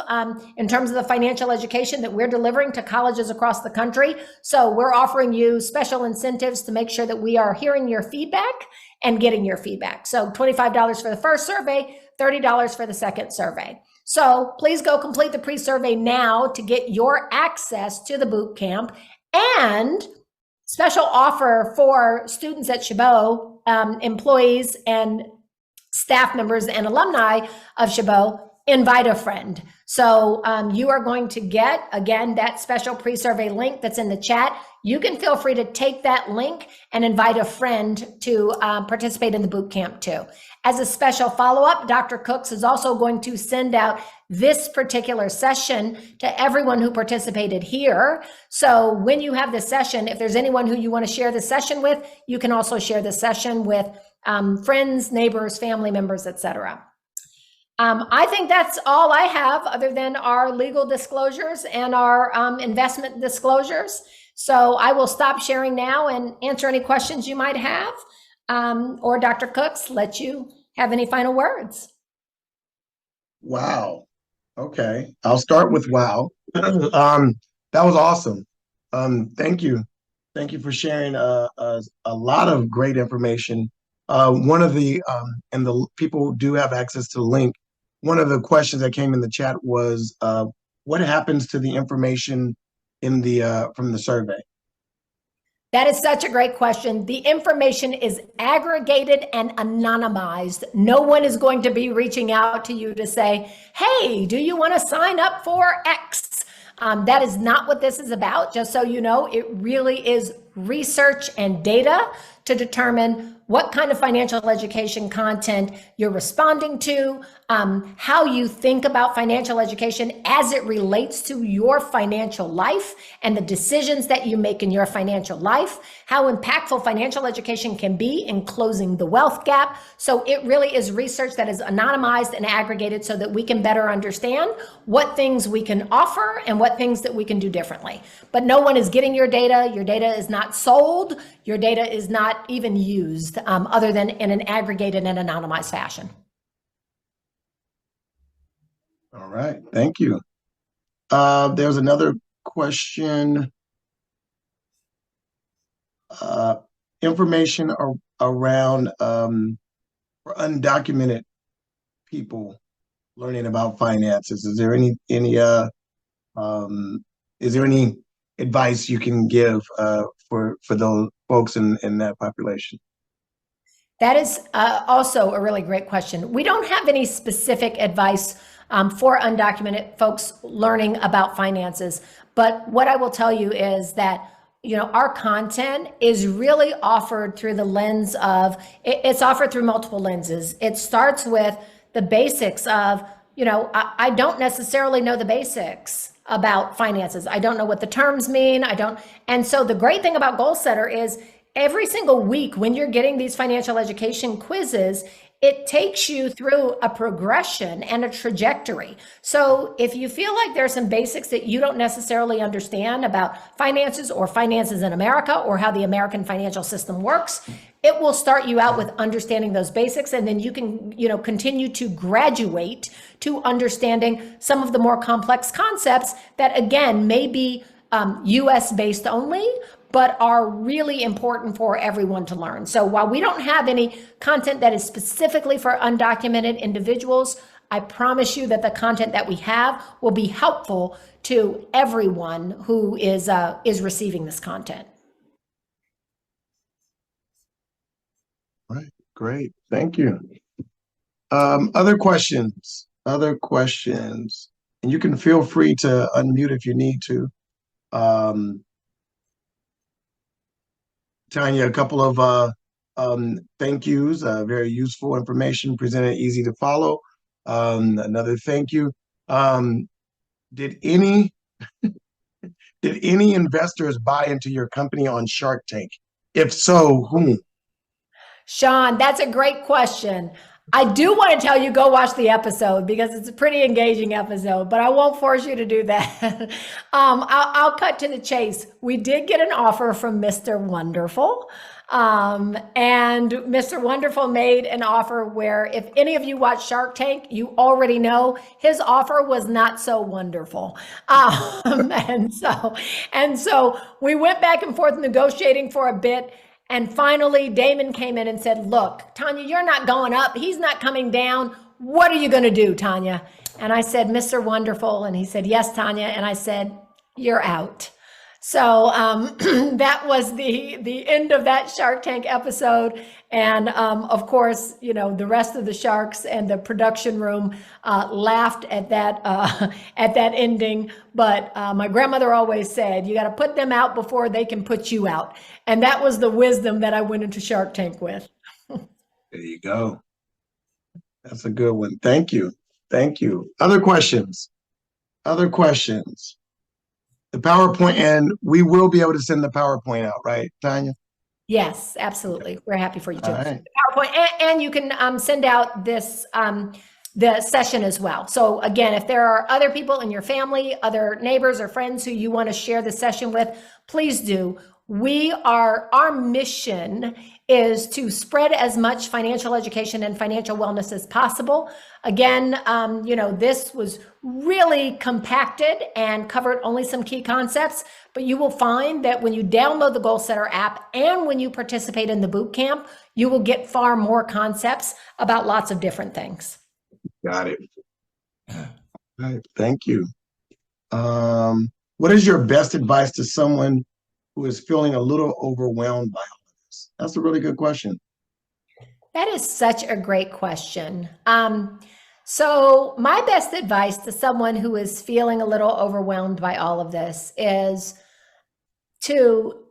in terms of the financial education that we're delivering to colleges across the country. So we're offering you special incentives to make sure that we are hearing your feedback and getting your feedback. So $25 for the first survey, $30 for the second survey. So please go complete the pre-survey now to get your access to the boot camp. And special offer for students at Chabot, employees and staff members and alumni of Chabot, invite a friend. So you are going to get, again, that special pre-survey link that's in the chat. You can feel free to take that link and invite a friend to participate in the boot camp too. As a special follow-up, Dr. Cooks is also going to send out this particular session to everyone who participated here. So when you have this session, if there's anyone who you want to share the session with, you can also share the session with friends, neighbors, family members, etc. I think that's all I have other than our legal disclosures and our investment disclosures. So I will stop sharing now and answer any questions you might have, or Dr. Cooks, let you have any final words. Wow. Okay. I'll start with wow. That was awesome. Thank you. Thank you for sharing a lot of great information. One of the, and the people who do have access to the link, one of the questions that came in the chat was, what happens to the information in the from the survey? That is such a great question. The information is aggregated and anonymized. No one is going to be reaching out to you to say, hey, do you want to sign up for X? That is not what this is about. Just so you know, it really is research and data to determine what kind of financial education content you're responding to, how you think about financial education as it relates to your financial life and the decisions that you make in your financial life, how impactful financial education can be in closing the wealth gap. So it really is research that is anonymized and aggregated so that we can better understand what things we can offer and what things that we can do differently. But no one is getting your data. Your data is not sold. Your data is not even used other than in an aggregated and anonymized fashion. All right, thank you. There's another question. Information around for undocumented people learning about finances. Is there any advice you can give for those folks in that population? That is also a really great question. We don't have any specific advice for undocumented folks learning about finances, but what I will tell you is that our content is really offered through the lens of, it's offered through multiple lenses. It starts with the basics of, I don't necessarily know the basics about finances. I don't know what the terms mean. And so the great thing about Goalsetter is every single week when you're getting these financial education quizzes, it takes you through a progression and a trajectory. So if you feel like there's some basics that you don't necessarily understand about finances or finances in America or how the American financial system works, it will start you out with understanding those basics, and then you can, continue to graduate to understanding some of the more complex concepts that, again, may be US based only, but are really important for everyone to learn. So while we don't have any content that is specifically for undocumented individuals, I promise you that the content that we have will be helpful to everyone who is receiving this content. Right. Great. Thank you. Other questions? Other questions? And you can feel free to unmute if you need to. Tanya, a couple of thank yous, very useful information presented, easy to follow. Another thank you. Did any investors buy into your company on Shark Tank? If so, whom? Sean, that's a great question. I do want to tell you, go watch the episode because it's a pretty engaging episode, but I won't force you to do that. I'll cut to the chase. We did get an offer from Mr. Wonderful. And Mr. Wonderful made an offer where if any of you watch Shark Tank, you already know his offer was not so wonderful. And so we went back and forth negotiating for a bit. And finally, Damon came in and said, look, Tanya, you're not going up. He's not coming down. What are you going to do, Tanya? And I said, Mr. Wonderful. And he said, yes, Tanya. And I said, you're out. So that was the end of that Shark Tank episode. And of course, the rest of the sharks and the production room laughed at that ending. But my grandmother always said, you got to put them out before they can put you out. And that was the wisdom that I went into Shark Tank with. There you go. That's a good one. Thank you. Thank you. Other questions? Other questions? The PowerPoint, and we will be able to send the PowerPoint out, right, Tanya? Yes, absolutely. We're happy for you to. Right. PowerPoint, and you can send out this the session as well. So again, if there are other people in your family, other neighbors or friends who you want to share the session with, please do. Our mission is to spread as much financial education and financial wellness as possible. Again, this was really compacted and covered only some key concepts, but you will find that when you download the Goalsetter app and when you participate in the boot camp, you will get far more concepts about lots of different things. Got it. All right. Thank you. What is your best advice to someone who is feeling a little overwhelmed by all of this? That's a really good question. That is such a great question. So my best advice to someone who is feeling a little overwhelmed by all of this is to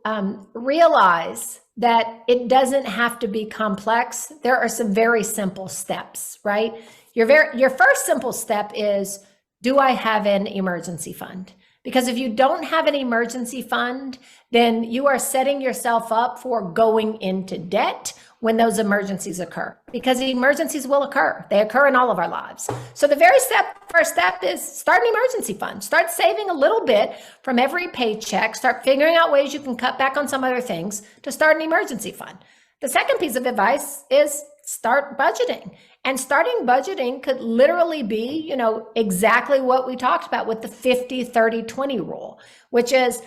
realize that it doesn't have to be complex. There are some very simple steps, right? Your first simple step is, do I have an emergency fund? Because if you don't have an emergency fund, then you are setting yourself up for going into debt when those emergencies occur, because emergencies will occur. They occur in all of our lives. So the first step is start an emergency fund. Start saving a little bit from every paycheck. Start figuring out ways you can cut back on some other things to start an emergency fund. The second piece of advice is start budgeting. And starting budgeting could literally be, exactly what we talked about with the 50-30-20 rule, which is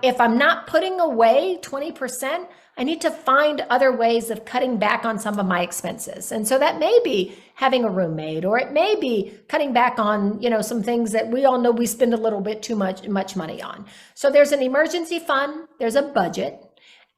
if I'm not putting away 20%, I need to find other ways of cutting back on some of my expenses. And so that may be having a roommate, or it may be cutting back on, some things that we all know we spend a little bit too much money on. So there's an emergency fund, there's a budget,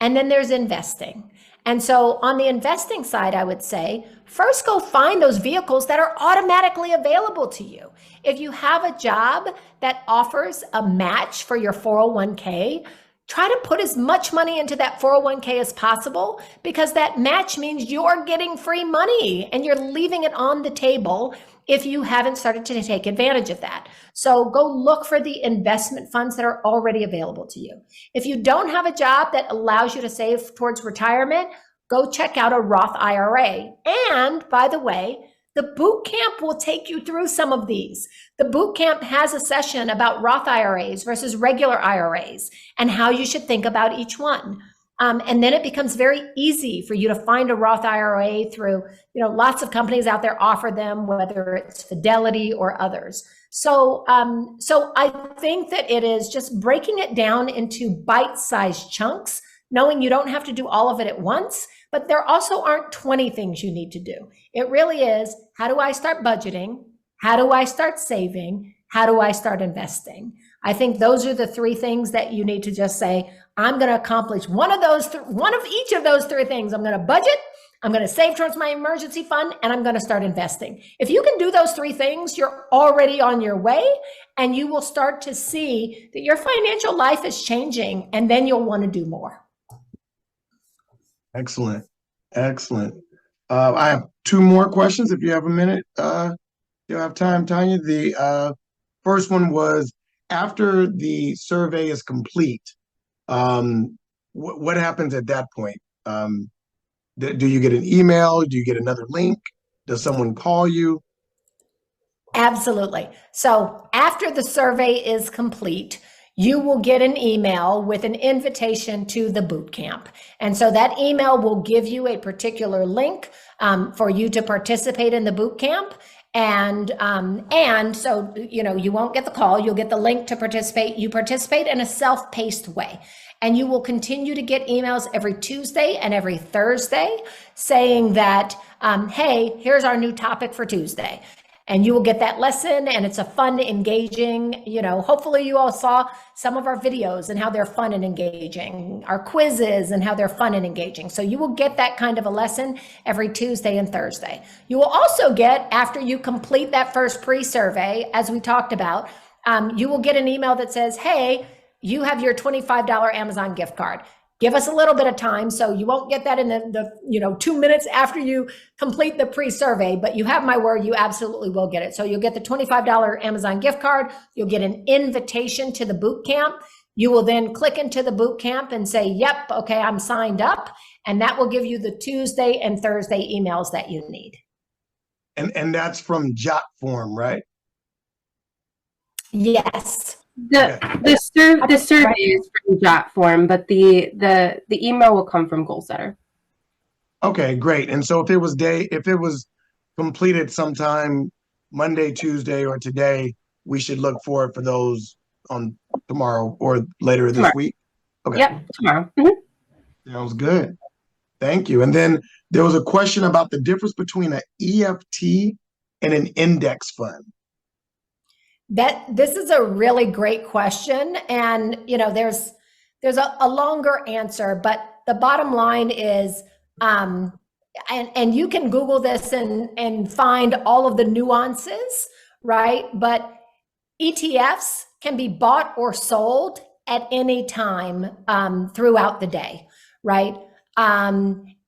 and then there's investing. And so on the investing side, I would say, first go find those vehicles that are automatically available to you. If you have a job that offers a match for your 401k, try to put as much money into that 401k as possible, because that match means you're getting free money and you're leaving it on the table if you haven't started to take advantage of that. So go look for the investment funds that are already available to you. If you don't have a job that allows you to save towards retirement, go check out a Roth IRA. And by the way, the boot camp will take you through some of these. The boot camp has a session about Roth IRAs versus regular IRAs and how you should think about each one. And then it becomes very easy for you to find a Roth IRA through, lots of companies out there offer them, whether it's Fidelity or others. So I think that it is just breaking it down into bite-sized chunks, knowing you don't have to do all of it at once, but there also aren't 20 things you need to do. It really is, how do I start budgeting? How do I start saving? How do I start investing? I think those are the three things that you need to just say, I'm going to accomplish one of each of those three things. I'm going to budget, I'm going to save towards my emergency fund, and I'm going to start investing. If you can do those three things, you're already on your way, and you will start to see that your financial life is changing, and then you'll want to do more. Excellent. Excellent. I have two more questions if you have a minute. You'll have time, Tanya. The first one was, after the survey is complete, what happens at that point? Do you get an email? Do you get another link? Does someone call you? Absolutely. So after the survey is complete, you will get an email with an invitation to the boot camp. And so that email will give you a particular link for you to participate in the boot camp. And so, you won't get the call, you'll get the link to participate. You participate in a self-paced way. And you will continue to get emails every Tuesday and every Thursday saying that, hey, here's our new topic for Tuesday. And you will get that lesson, and it's a fun, engaging, hopefully you all saw some of our videos and how they're fun and engaging, our quizzes and how they're fun and engaging. So you will get that kind of a lesson every Tuesday and Thursday. You will also get, after you complete that first pre-survey, as we talked about, you will get an email that says, hey, you have your $25 Amazon gift card. Give us a little bit of time. So you won't get that in the 2 minutes after you complete the pre-survey, but you have my word, you absolutely will get it. So you'll get the $25 Amazon gift card. You'll get an invitation to the boot camp. You will then click into the boot camp and say, yep, okay, I'm signed up. And that will give you the Tuesday and Thursday emails that you need. And that's from JotForm, right? Yes. The survey is from JotForm, but the email will come from Goalsetter. Okay, great. And so if it was completed sometime Monday, Tuesday, or today, we should look for those on tomorrow or later this week? Okay. Yep, tomorrow. Mm-hmm. Sounds good. Thank you. And then there was a question about the difference between an EFT and an index fund. This is a really great question. And, there's a longer answer, but the bottom line is, and you can Google this and find all of the nuances, right? But ETFs can be bought or sold at any time throughout the day, right?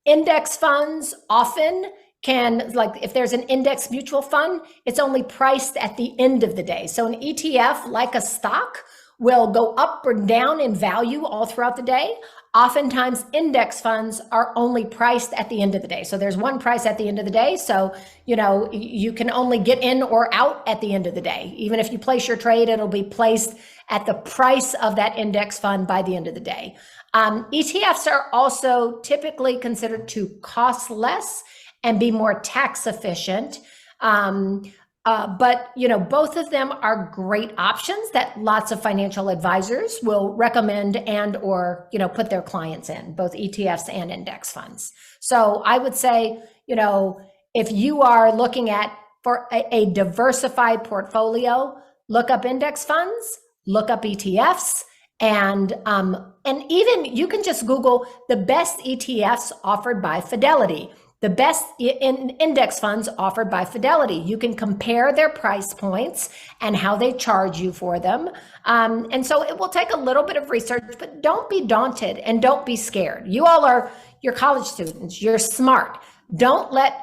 Index funds often can, like if there's an index mutual fund, it's only priced at the end of the day. So an ETF, like a stock, will go up or down in value all throughout the day. Oftentimes index funds are only priced at the end of the day. So there's one price at the end of the day. So, you can only get in or out at the end of the day. Even if you place your trade, it'll be placed at the price of that index fund by the end of the day. ETFs are also typically considered to cost less and be more tax efficient. But both of them are great options that lots of financial advisors will recommend and or put their clients in, both ETFs and index funds. So I would say, if you are looking for a diversified portfolio, look up index funds, look up ETFs, and even you can just Google the best ETFs offered by Fidelity. The best index funds offered by Fidelity. You can compare their price points and how they charge you for them. And so it will take a little bit of research, but don't be daunted and don't be scared. You all you're college students, you're smart. Don't let,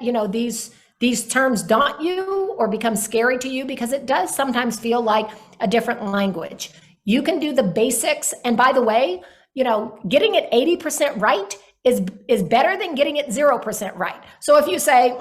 these terms daunt you or become scary to you, because it does sometimes feel like a different language. You can do the basics. And by the way, getting it 80% right is better than getting it 0% right. So if you say,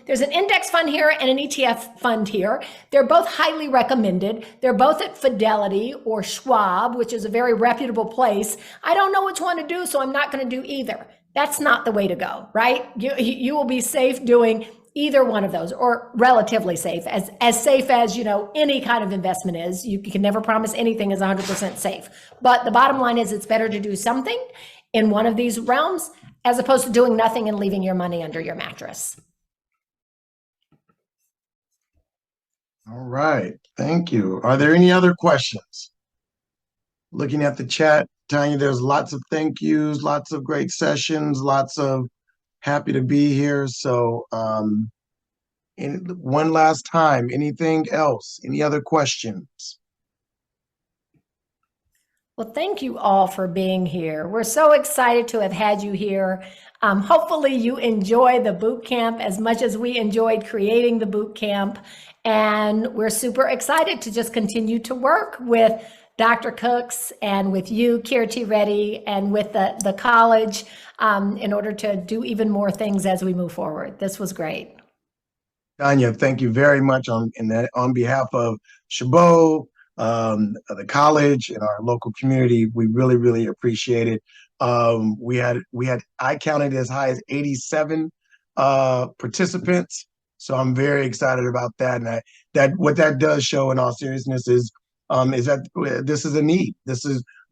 there's an index fund here and an ETF fund here, they're both highly recommended. They're both at Fidelity or Schwab, which is a very reputable place. I don't know which one to do, so I'm not going to do either. That's not the way to go, right? You will be safe doing either one of those, or relatively safe, as safe as, any kind of investment is. You can never promise anything is 100% safe. But the bottom line is it's better to do something in one of these realms as opposed to doing nothing and leaving your money under your mattress. All right. Thank you. Are there any other questions? Looking at the chat, Tanya, there's lots of thank yous, lots of great sessions, lots of happy to be here. So one last time, anything else? Any other questions? Well, thank you all for being here. We're so excited to have had you here. Hopefully you enjoy the boot camp as much as we enjoyed creating the boot camp. And we're super excited to just continue to work with Dr. Cooks and with you, Kirti Reddy, and with the college in order to do even more things as we move forward. This was great. Tanya, thank you very much on behalf of Chabot, the college, and our local community. We really, really appreciate it. We had I counted as high as 87 participants, so I'm very excited about that. And that what that does show, in all seriousness, is that this is a need.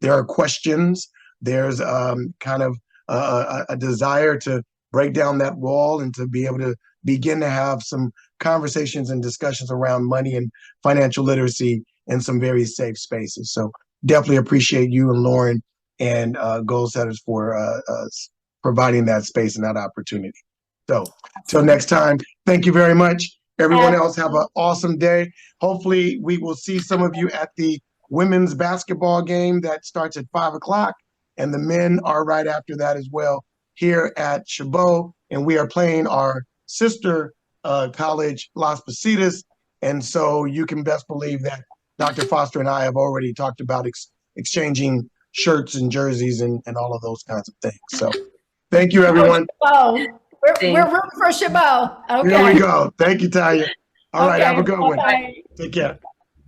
There are questions. There's kind of a desire to break down that wall and to be able to begin to have some conversations and discussions around money and financial literacy in some very safe spaces. So definitely appreciate you and Lauren and Goalsetters for providing that space and that opportunity. So till next time, thank you very much. Everyone else have an awesome day. Hopefully we will see some of you at the women's basketball game that starts at 5 o'clock, and the men are right after that as well here at Chabot. And we are playing our sister college, Las Positas. And so you can best believe that Dr. Foster and I have already talked about exchanging shirts and jerseys and all of those kinds of things. So thank you, everyone. We're rooting for Chabot. Okay. Here we go. Thank you, Tanya. All right, have a good one. Bye-bye. Take care.